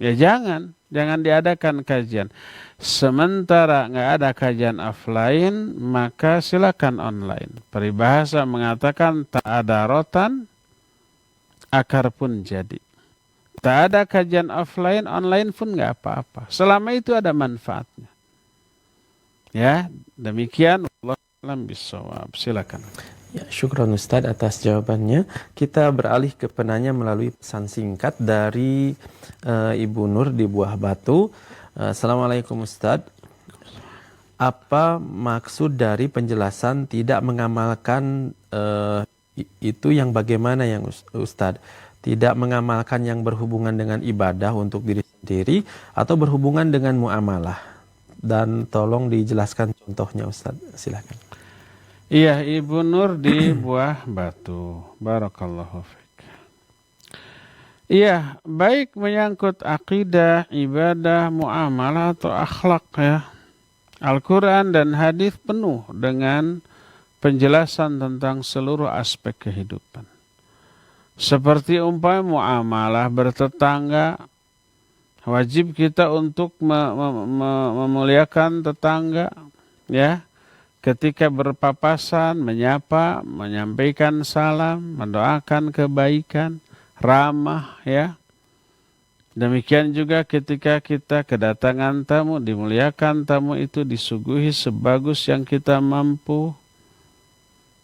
Ya jangan diadakan kajian. Sementara nggak ada kajian offline, maka silakan online. Peribahasa mengatakan tak ada rotan, akar pun jadi. Tak ada kajian offline, online pun nggak apa-apa. Selama itu ada manfaatnya. Ya, demikian. Wallahu a'lam bishawab. Silakan. Ya, syukran Ustaz atas jawabannya. Kita beralih ke penanya melalui pesan singkat dari Ibu Nur di Buah Batu. Assalamualaikum Ustaz. Apa maksud dari penjelasan tidak mengamalkan itu yang bagaimana yang Ustaz? Tidak mengamalkan yang berhubungan dengan ibadah untuk diri sendiri atau berhubungan dengan muamalah? Dan tolong dijelaskan contohnya Ustaz. Silakan. Iya, Ibu Nur di Buah Batu. Barakallahu fiik. Iya, baik menyangkut akidah, ibadah, muamalah atau akhlak ya. Al-Quran dan hadis penuh dengan penjelasan tentang seluruh aspek kehidupan. Seperti umpama muamalah bertetangga, wajib kita untuk memuliakan tetangga ya. Ketika berpapasan, menyapa, menyampaikan salam, mendoakan kebaikan, ramah ya. Demikian juga ketika kita kedatangan tamu, dimuliakan tamu itu disuguhi sebagus yang kita mampu.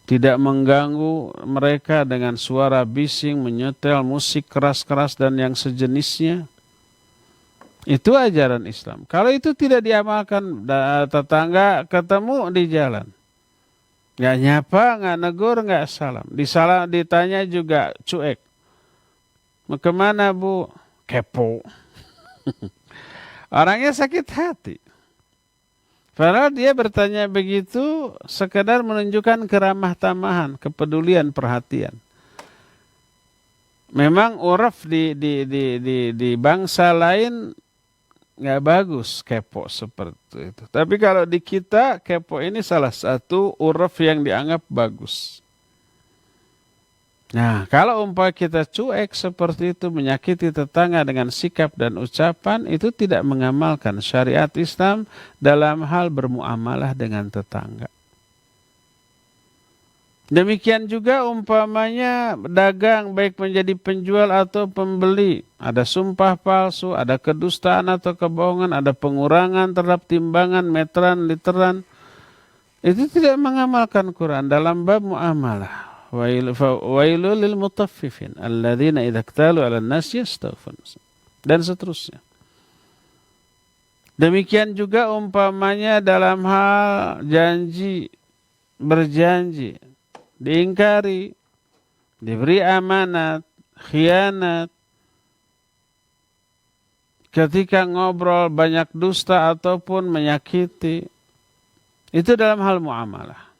Tidak mengganggu mereka dengan suara bising, menyetel musik keras-keras dan yang sejenisnya. Itu ajaran Islam. Kalau itu tidak diamalkan, tetangga ketemu di jalan. Nggak nyapa, nggak negur, nggak salam. Ditanya juga cuek. Mau kemana Bu? Kepo. Orangnya sakit hati. Padahal dia bertanya begitu sekedar menunjukkan keramah tamahan, kepedulian, perhatian. Memang uraf di bangsa lain nggak bagus kepo seperti itu. Tapi kalau di kita, kepo ini salah satu uruf yang dianggap bagus. Nah, kalau umpama kita cuek seperti itu, menyakiti tetangga dengan sikap dan ucapan, itu tidak mengamalkan syariat Islam dalam hal bermuamalah dengan tetangga. Demikian juga umpamanya dagang, baik menjadi penjual atau pembeli, ada sumpah palsu, ada kedustaan atau kebohongan, ada pengurangan terhadap timbangan, meteran, literan, itu tidak mengamalkan Quran dalam bab muamalah. Wailul lil mutaffifin alladzina idza iktalu 'alan nas yastawfun, dan seterusnya. Demikian juga umpamanya dalam hal janji, berjanji, diingkari, diberi amanat, khianat, ketika ngobrol banyak dusta ataupun menyakiti, itu dalam hal muamalah.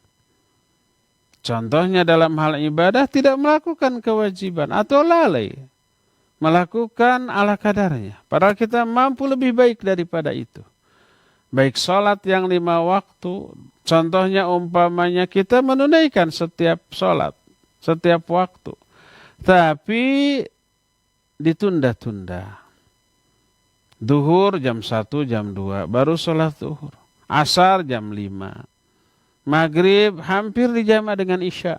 Contohnya dalam hal ibadah tidak melakukan kewajiban atau lalai melakukan ala kadarnya. Padahal kita mampu lebih baik daripada itu. Baik sholat yang 5 waktu, contohnya umpamanya kita menunaikan setiap sholat, setiap waktu. Tapi ditunda-tunda. Duhur jam 1, jam 2, baru sholat duhur. Asar jam 5. Maghrib hampir dijama dengan Isya.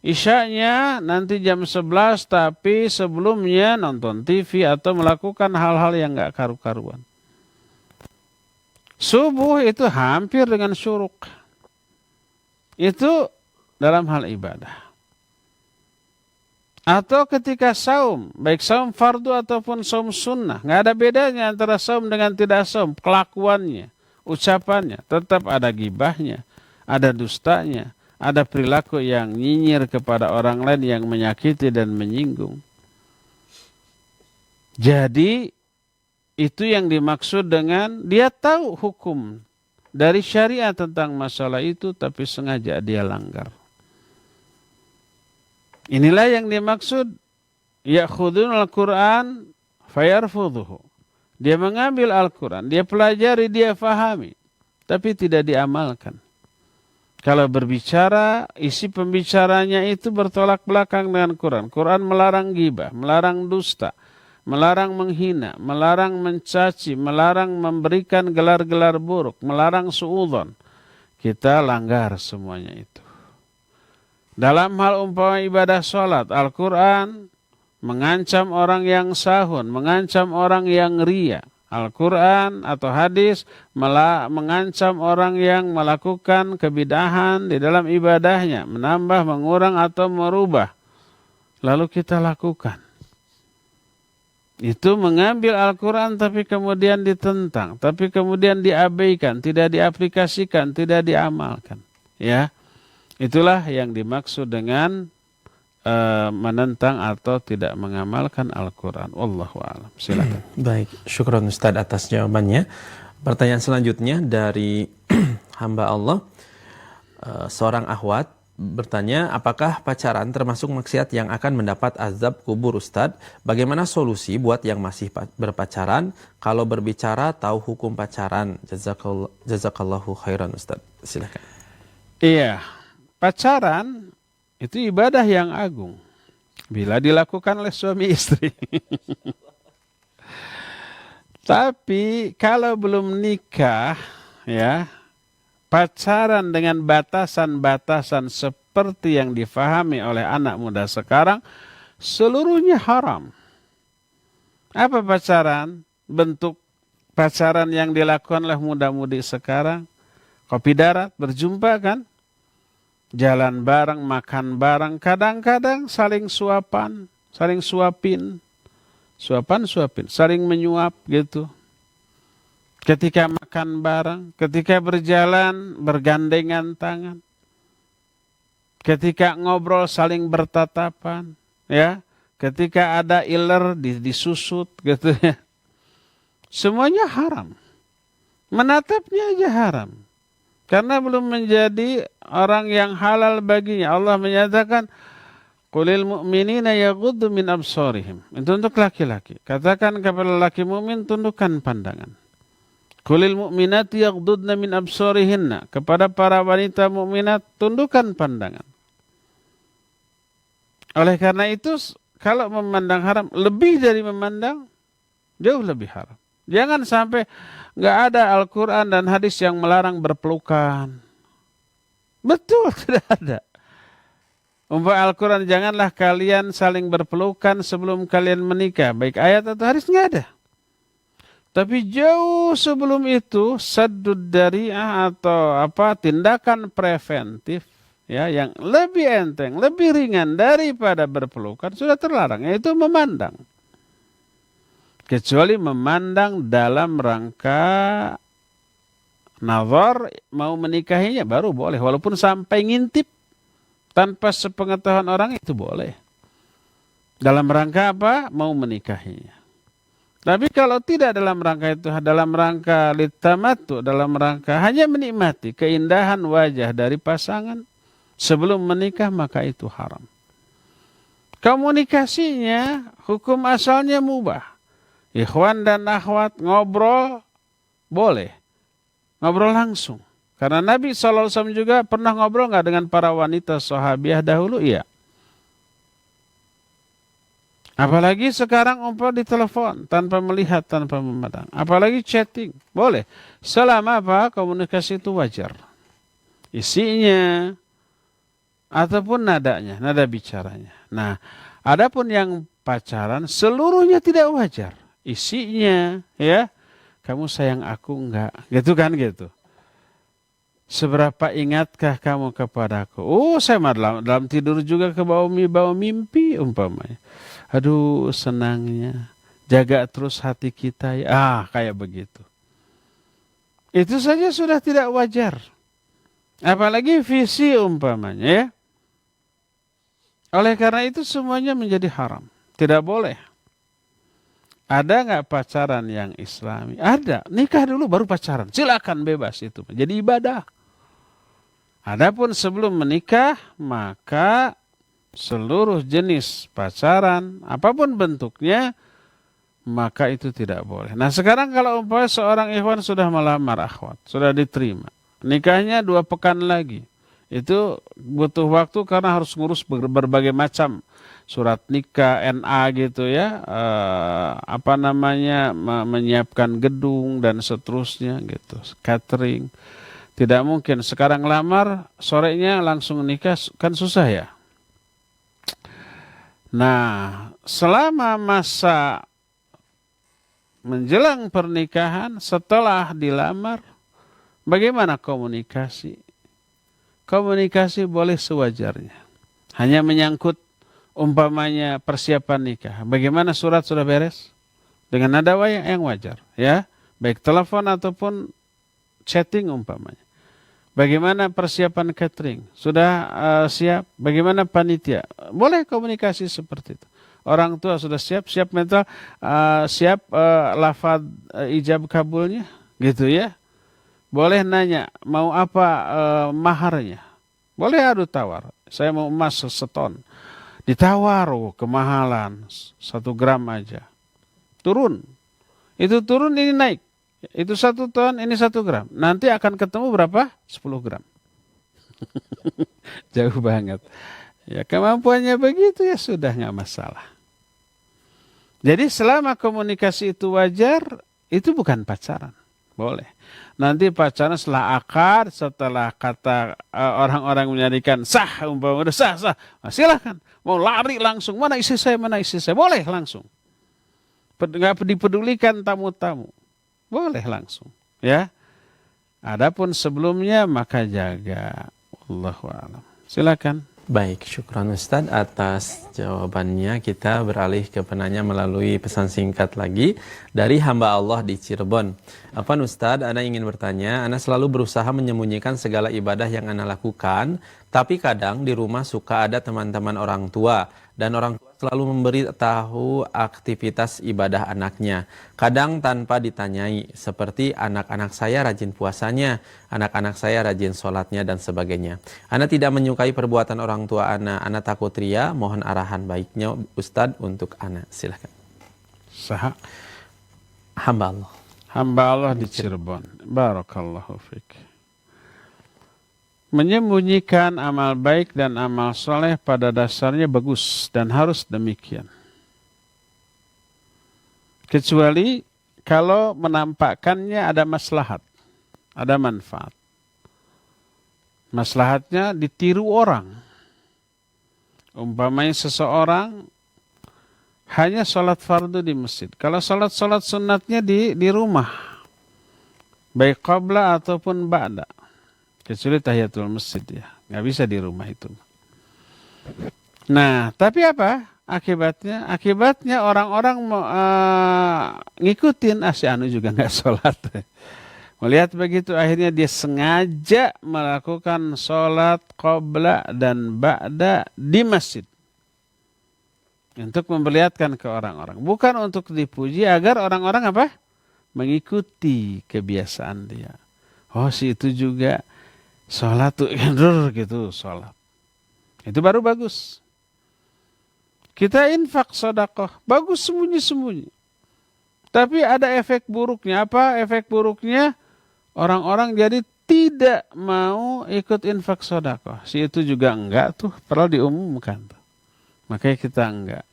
Isyanya nanti jam 11, tapi sebelumnya nonton TV atau melakukan hal-hal yang gak karu-karuan. Subuh itu hampir dengan syuruk. Itu dalam hal ibadah. Atau ketika saum, baik saum fardu ataupun saum sunnah, gak ada bedanya antara saum dengan tidak saum. Kelakuannya, ucapannya, tetap ada gibahnya, ada dustanya, ada perilaku yang nyinyir kepada orang lain yang menyakiti dan menyinggung. Jadi itu yang dimaksud dengan dia tahu hukum dari syariat tentang masalah itu, tapi sengaja dia langgar. Inilah yang dimaksud ya'khudun al-Quran fayarfudhuhu. Dia mengambil Al-Quran, dia pelajari, dia fahami, tapi tidak diamalkan. Kalau berbicara, isi pembicaranya itu bertolak belakang dengan Quran. Quran melarang ghibah, melarang dusta, melarang menghina, melarang mencaci, melarang memberikan gelar-gelar buruk, melarang suudzon. Kita langgar semuanya itu. Dalam hal umpama ibadah sholat, Al-Quran mengancam orang yang sahun, mengancam orang yang ria. Al-Quran atau hadis mengancam orang yang melakukan kebidahan di dalam ibadahnya, menambah, mengurang atau merubah. Lalu kita lakukan. Itu mengambil Al-Quran tapi kemudian ditentang, tapi kemudian diabaikan, tidak diaplikasikan, tidak diamalkan. Ya, itulah yang dimaksud dengan menentang atau tidak mengamalkan Al-Quran. Wallahu a'lam. Silakan. Baik, syukron Ustaz atas jawabannya. Pertanyaan selanjutnya dari hamba Allah, seorang akhwat bertanya, apakah pacaran termasuk maksiat yang akan mendapat azab kubur Ustaz? Bagaimana solusi buat yang masih berpacaran? Kalau berbicara tahu hukum pacaran. Jazakallahu khairan Ustaz. Silakan. Iya, pacaran itu ibadah yang agung bila dilakukan oleh suami istri. Tapi kalau belum nikah, ya, pacaran dengan batasan-batasan seperti yang difahami oleh anak muda sekarang, seluruhnya haram. Apa pacaran? Bentuk pacaran yang dilakukan oleh muda-mudi sekarang, kopi darat, berjumpa kan? Jalan bareng, makan bareng, kadang-kadang saling suapan, saling suapin, suapin, saling menyuap gitu. Ketika makan bareng, ketika berjalan, bergandengan tangan. Ketika ngobrol, saling bertatapan, ya. Ketika ada iler, disusut gitu ya. Semuanya haram. Menatapnya aja haram. Karena belum menjadi orang yang halal baginya. Allah menyatakan, Qulil mu'minina yaghuddu min absarihim. Itu untuk laki-laki. Katakan kepada laki mukmin tundukkan pandangan. Qulil mu'minati yaghuddna min absarihinna. Kepada para wanita mukminat tundukkan pandangan. Oleh karena itu kalau memandang haram lebih dari memandang jauh lebih haram. Jangan sampai nggak ada Al-Quran dan hadis yang melarang berpelukan. Betul, tidak ada. Umpama Al-Quran, janganlah kalian saling berpelukan sebelum kalian menikah. Baik ayat atau hadis, nggak ada. Tapi jauh sebelum itu, saddud dari'ah atau tindakan preventif ya, yang lebih enteng, lebih ringan daripada berpelukan sudah terlarang, yaitu memandang. Kecuali memandang dalam rangka nazar, mau menikahinya baru boleh. Walaupun sampai ngintip tanpa sepengetahuan orang itu boleh. Dalam rangka apa? Mau menikahinya. Tapi kalau tidak dalam rangka itu, dalam rangka litamatu, dalam rangka hanya menikmati keindahan wajah dari pasangan sebelum menikah, maka itu haram. Komunikasinya, hukum asalnya mubah. Ikhwan dan akhwat ngobrol boleh. Ngobrol langsung. Karena Nabi SAW juga pernah ngobrol nggak dengan para wanita sahabiah dahulu? Iya. Apalagi sekarang di telepon tanpa melihat, tanpa memandang. Apalagi chatting. Boleh. Selama komunikasi itu wajar. Isinya ataupun nadanya, nada bicaranya. Nah, adapun yang pacaran seluruhnya tidak wajar. Isinya ya, kamu sayang aku enggak? Gitu kan gitu. Seberapa ingatkah kamu kepadaku? Oh, saya dalam tidur juga bawa mimpi umpamanya. Aduh, senangnya. Jaga terus hati kita ya. Kayak begitu. Itu saja sudah tidak wajar. Apalagi visi umpamanya ya. Oleh karena itu semuanya menjadi haram. Tidak boleh. Ada nggak pacaran yang Islami? Ada. Nikah dulu baru pacaran. Silakan, bebas itu. Jadi ibadah. Adapun sebelum menikah, maka seluruh jenis pacaran, apapun bentuknya, maka itu tidak boleh. Nah sekarang kalau umpamanya seorang ikhwan sudah melamar akhwat, sudah diterima, nikahnya 2 pekan lagi, itu butuh waktu karena harus ngurus berbagai macam surat nikah, NA gitu ya, menyiapkan gedung dan seterusnya gitu, catering. Tidak mungkin sekarang lamar, sorenya langsung nikah, kan susah ya. Nah, selama masa menjelang pernikahan, setelah dilamar, bagaimana komunikasi? Komunikasi boleh sewajarnya. Hanya menyangkut umpamanya persiapan nikah. Bagaimana surat sudah beres? Dengan nada yang wajar. Ya, baik telepon ataupun chatting umpamanya. Bagaimana persiapan catering? Sudah siap? Bagaimana panitia? Boleh komunikasi seperti itu. Orang tua sudah siap mental, siap lafaz ijab kabulnya, gitu ya. Boleh nanya, mau apa maharnya? Boleh adu tawar. Saya mau emas 1 ton. Ditawar, kemahalan 1 gram aja. Turun. Itu turun, ini naik. Itu 1 ton, ini 1 gram. Nanti akan ketemu berapa? 10 gram. Jauh banget. Ya kemampuannya begitu ya sudah nggak masalah. Jadi selama komunikasi itu wajar, itu bukan pacaran. Boleh. Nanti pacaran setelah akad, setelah kata orang-orang menyanyikan sah, umpama udah sah. Nah, silakan. Mau lari langsung, mana istri saya, mana istri saya. Boleh langsung. Nggak dipedulikan tamu-tamu. Boleh langsung, ya. Adapun sebelumnya maka jaga. Wallahu a'lam. Silakan. Baik, syukran Ustaz atas jawabannya. Kita beralih ke penanya melalui pesan singkat lagi dari hamba Allah di Cirebon. Afwan Ustaz, Ana ingin bertanya, Ana selalu berusaha menyembunyikan segala ibadah yang Ana lakukan, tapi kadang di rumah suka ada teman-teman orang tua dan orang tua selalu memberi tahu aktivitas ibadah anaknya, kadang tanpa ditanyai, seperti anak-anak saya rajin puasanya, anak-anak saya rajin sholatnya, dan sebagainya. Ana tidak menyukai perbuatan orang tua Ana takut ria, mohon arahan baiknya Ustadz untuk Ana. Silahkan. Saha Hamba Allah. hamba Allah di Cirebon. Barakallahu fiik. Menyembunyikan amal baik dan amal soleh pada dasarnya bagus dan harus demikian. Kecuali kalau menampakkannya ada maslahat, ada manfaat. Maslahatnya ditiru orang. Umpamanya seseorang hanya sholat fardu di masjid. Kalau sholat sunatnya di rumah, baik qabla ataupun ba'da. Kecuali tahiyatul masjid ya, nggak bisa di rumah itu. Nah, tapi apa akibatnya? Akibatnya orang-orang ngikutin si anu juga nggak sholat. Melihat begitu akhirnya dia sengaja melakukan sholat qabla dan ba'da di masjid untuk memperlihatkan ke orang-orang, bukan untuk dipuji agar orang-orang apa? Mengikuti kebiasaan dia. Oh, si itu juga sholat tuh gitu, sholat. Itu baru bagus. Kita infak sedekah, bagus sembunyi-sembunyi. Tapi ada efek buruknya. Apa efek buruknya? Orang-orang jadi tidak mau ikut infak sedekah. Si itu juga enggak tuh, perlu diumumkan tuh. Makanya kita enggak.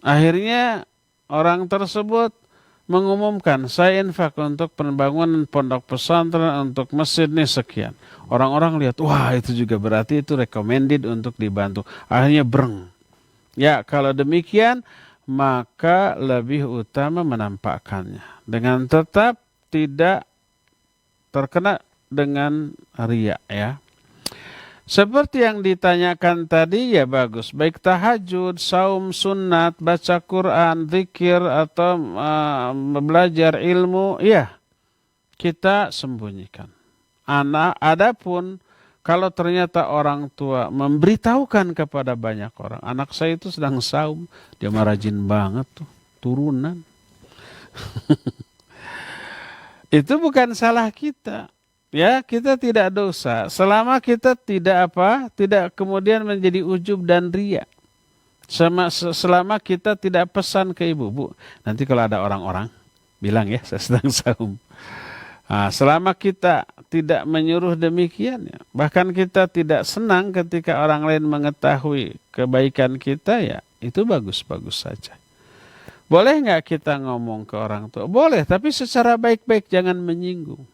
Akhirnya orang tersebut mengumumkan, saya infak untuk pembangunan pondok pesantren, untuk masjid nih sekian. Orang-orang lihat, wah itu juga berarti itu recommended untuk dibantu. Akhirnya breng. Ya, kalau demikian, maka lebih utama menampakkannya. Dengan tetap tidak terkena dengan riya ya. Seperti yang ditanyakan tadi ya bagus. Baik tahajud, saum sunat, baca Quran, zikir atau belajar ilmu, ya kita sembunyikan. Adapun kalau ternyata orang tua memberitahukan kepada banyak orang, anak saya itu sedang saum, dia mah rajin banget tuh, turunan. Itu bukan salah kita. Ya, kita tidak dosa selama kita tidak kemudian menjadi ujub dan riya. Selama kita tidak pesan ke ibu, Bu, nanti kalau ada orang-orang bilang ya saya sedang saum. Nah, selama kita tidak menyuruh demikian, ya, bahkan kita tidak senang ketika orang lain mengetahui kebaikan kita, ya itu bagus-bagus saja. Boleh nggak kita ngomong ke orang tua? Boleh, tapi secara baik-baik, jangan menyinggung.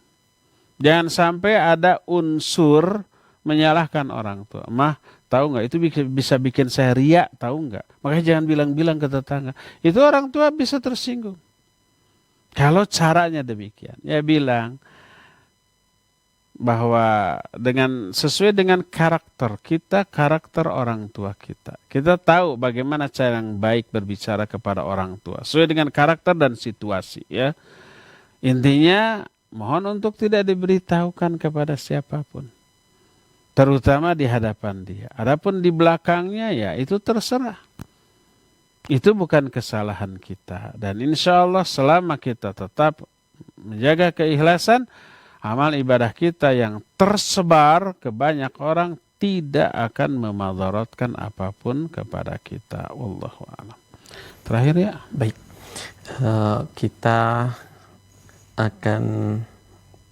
Jangan sampai ada unsur menyalahkan orang tua. Mah, tahu nggak itu bisa bikin saya riya, tahu nggak? Makanya jangan bilang-bilang ke tetangga. Itu orang tua bisa tersinggung. Kalau caranya demikian, ya bilang bahwa sesuai dengan karakter kita, karakter orang tua kita. Kita tahu bagaimana cara yang baik berbicara kepada orang tua, sesuai dengan karakter dan situasi. Ya, intinya mohon untuk tidak diberitahukan kepada siapapun, terutama di hadapan dia. Adapun di belakangnya, ya itu terserah. Itu bukan kesalahan kita. Dan insya Allah selama kita tetap menjaga keikhlasan, amal ibadah kita yang tersebar ke banyak orang tidak akan memadaratkan apapun kepada kita. Wallahu a'lam. Terakhir ya. Baik. Kita akan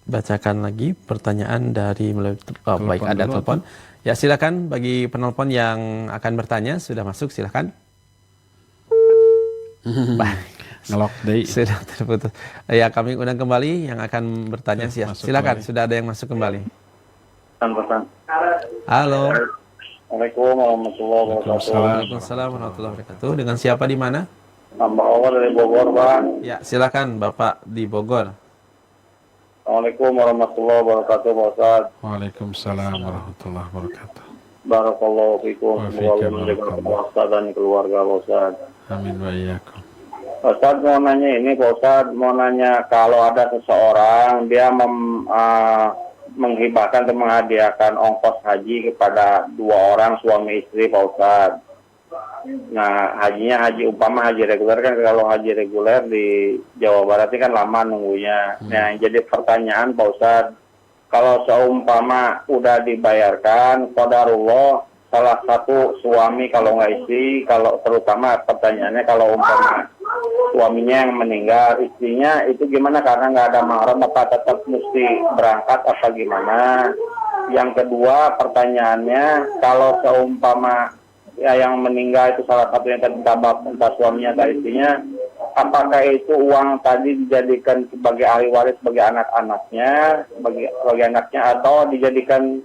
bacakan lagi pertanyaan dari baik ada telepon. Ya silakan bagi penelpon yang akan bertanya, sudah masuk silakan. Ngelok deh. Sudah terputus. Ya kami undang kembali yang akan bertanya. Silakan kembali. Sudah ada yang masuk kembali. Halo. Assalamualaikum warahmatullahi wabarakatuh. Waalaikumsalam warahmatullahi wabarakatuh. Dengan siapa di mana? Hamba Allah dari Bogor, Pak. Ya, silakan Bapak di Bogor. Assalamualaikum warahmatullahi wabarakatuh, Pak Ustaz. Waalaikumsalam warahmatullahi wabarakatuh. Barakallahu fikum. Semoga menjaga Pak Ustaz dan keluarga Pak Ustaz. Amin wa iyyakum. Pak Ustaz mau nanya ini, Pak Ustaz mau nanya kalau ada seseorang dia menghibahkan atau menghadiahkan ongkos haji kepada dua orang suami istri, Pak Ustaz. Nah, hajinya haji umpama haji reguler kan, kalau haji reguler di Jawa Barat ini kan lama nunggunya. Nah, jadi pertanyaan Pak Ustadz, kalau seumpama udah dibayarkan, qadarullah salah satu suami kalau nggak istri, kalau terutama pertanyaannya kalau umpama suaminya yang meninggal, istrinya itu gimana karena nggak ada mahram, apa tetap mesti berangkat apa gimana? Yang kedua pertanyaannya, kalau seumpama ya yang meninggal itu salah satunya entah suaminya atau istrinya, apakah itu uang tadi dijadikan sebagai ahli waris sebagai anak-anaknya, sebagai anaknya, atau dijadikan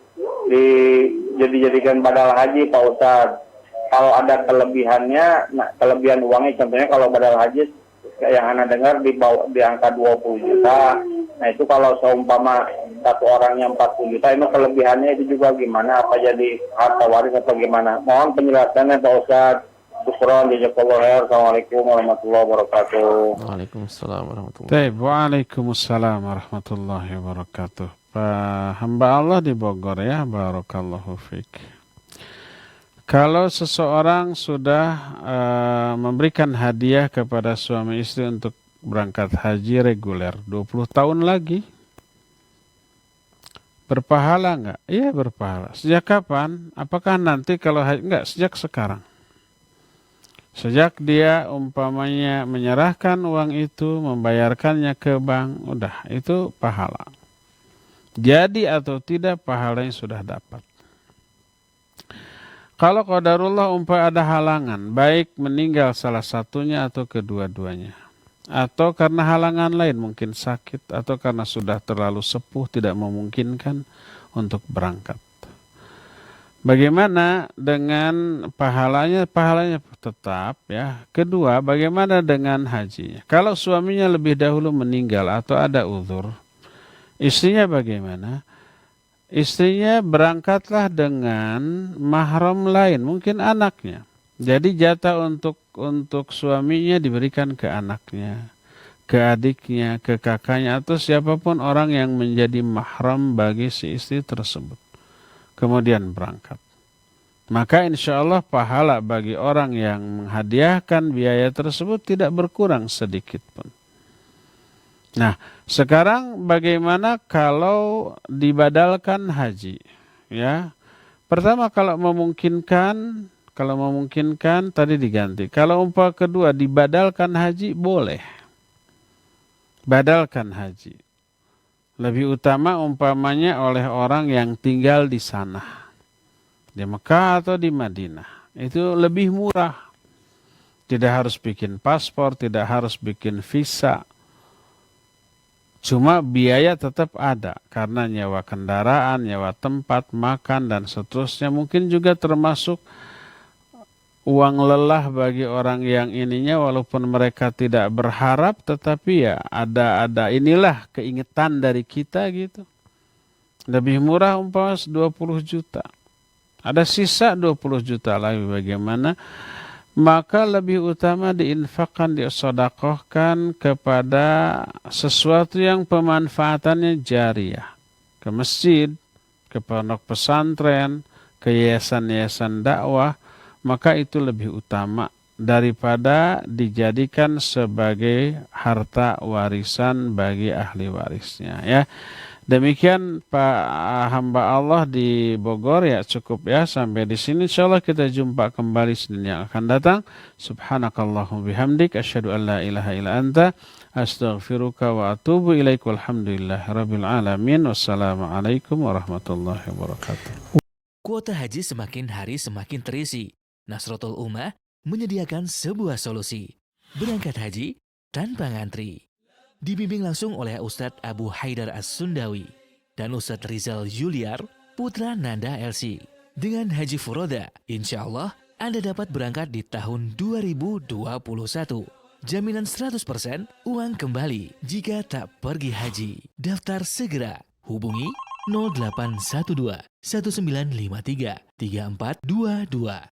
badal haji Pak Ustadz? Kalau ada kelebihannya, nah kelebihan uangnya contohnya kalau badal haji yang Anda dengar di angka 20 juta. Nah itu kalau seumpama satu orangnya 40 juta, itu kelebihannya itu juga gimana? Apa jadi harta waris atau gimana? Mohon penjelasannya Pak Ustadz. Syukron, jazakallahu khair. Assalamualaikum warahmatullahi wabarakatuh. Waalaikumsalam warahmatullahi Baik, waalaikumsalam warahmatullahi wabarakatuh. Pak hamba Allah di Bogor ya, barakallahu fiik. Kalau seseorang sudah memberikan hadiah kepada suami istri untuk berangkat haji reguler 20 tahun lagi, berpahala enggak? Iya berpahala. Sejak kapan? Apakah nanti kalau haji? Enggak, sejak sekarang. Sejak dia umpamanya menyerahkan uang itu, membayarkannya ke bank, udah itu pahala. Jadi atau tidak pahalanya sudah dapat. Kalau qadarullah umpamanya ada halangan, baik meninggal salah satunya atau kedua-duanya, atau karena halangan lain mungkin sakit, atau karena sudah terlalu sepuh tidak memungkinkan untuk berangkat. Bagaimana dengan pahalanya? Pahalanya tetap ya. Kedua, bagaimana dengan hajinya? Kalau suaminya lebih dahulu meninggal atau ada uzur, istrinya bagaimana? Istrinya berangkatlah dengan mahram lain, mungkin anaknya. Jadi jatah untuk suaminya diberikan ke anaknya, ke adiknya, ke kakaknya, atau siapapun orang yang menjadi mahram bagi si istri tersebut. Kemudian berangkat. Maka insya Allah pahala bagi orang yang menghadiahkan biaya tersebut tidak berkurang sedikit pun. Nah, sekarang bagaimana kalau dibadalkan haji? Ya, pertama kalau memungkinkan tadi diganti. Kalau umpama kedua dibadalkan haji boleh. Badalkan haji. Lebih utama umpamanya oleh orang yang tinggal di sana, di Mekah atau di Madinah. Itu lebih murah. Tidak harus bikin paspor, tidak harus bikin visa. Cuma biaya tetap ada karena nyewa kendaraan, nyewa tempat, makan dan seterusnya. Mungkin juga termasuk uang lelah bagi orang yang ininya walaupun mereka tidak berharap, tetapi ya ada inilah keingetan dari kita gitu. Lebih murah umpama 20 juta. Ada sisa 20 juta lagi bagaimana? Maka lebih utama diinfakkan, disedekahkan kepada sesuatu yang pemanfaatannya jariah. Ke masjid, ke pondok pesantren, ke yayasan-yayasan dakwah, maka itu lebih utama daripada dijadikan sebagai harta warisan bagi ahli warisnya ya. Demikian Pak hamba Allah di Bogor ya, cukup ya sampai di sini. Insyaallah kita jumpa kembali Senin yang akan datang. Subhanakallahumma bihamdik asyhadu an la ilaha illa anta astaghfiruka wa atubu ilaik. Walhamdulillahirabbil alamin. Wassalamualaikum warahmatullahi wabarakatuh. Kuota haji semakin hari semakin terisi. Nasratul Ummah menyediakan sebuah solusi. Berangkat haji tanpa ngantri. Dibimbing langsung oleh Ustadz Abu Haidar As-Sundawi dan Ustadz Rizal Juliar, putra Nanda LC. Dengan Haji Furoda, insya Allah Anda dapat berangkat di tahun 2021. Jaminan 100% uang kembali jika tak pergi haji. Daftar segera. Hubungi 0812 1953 3422.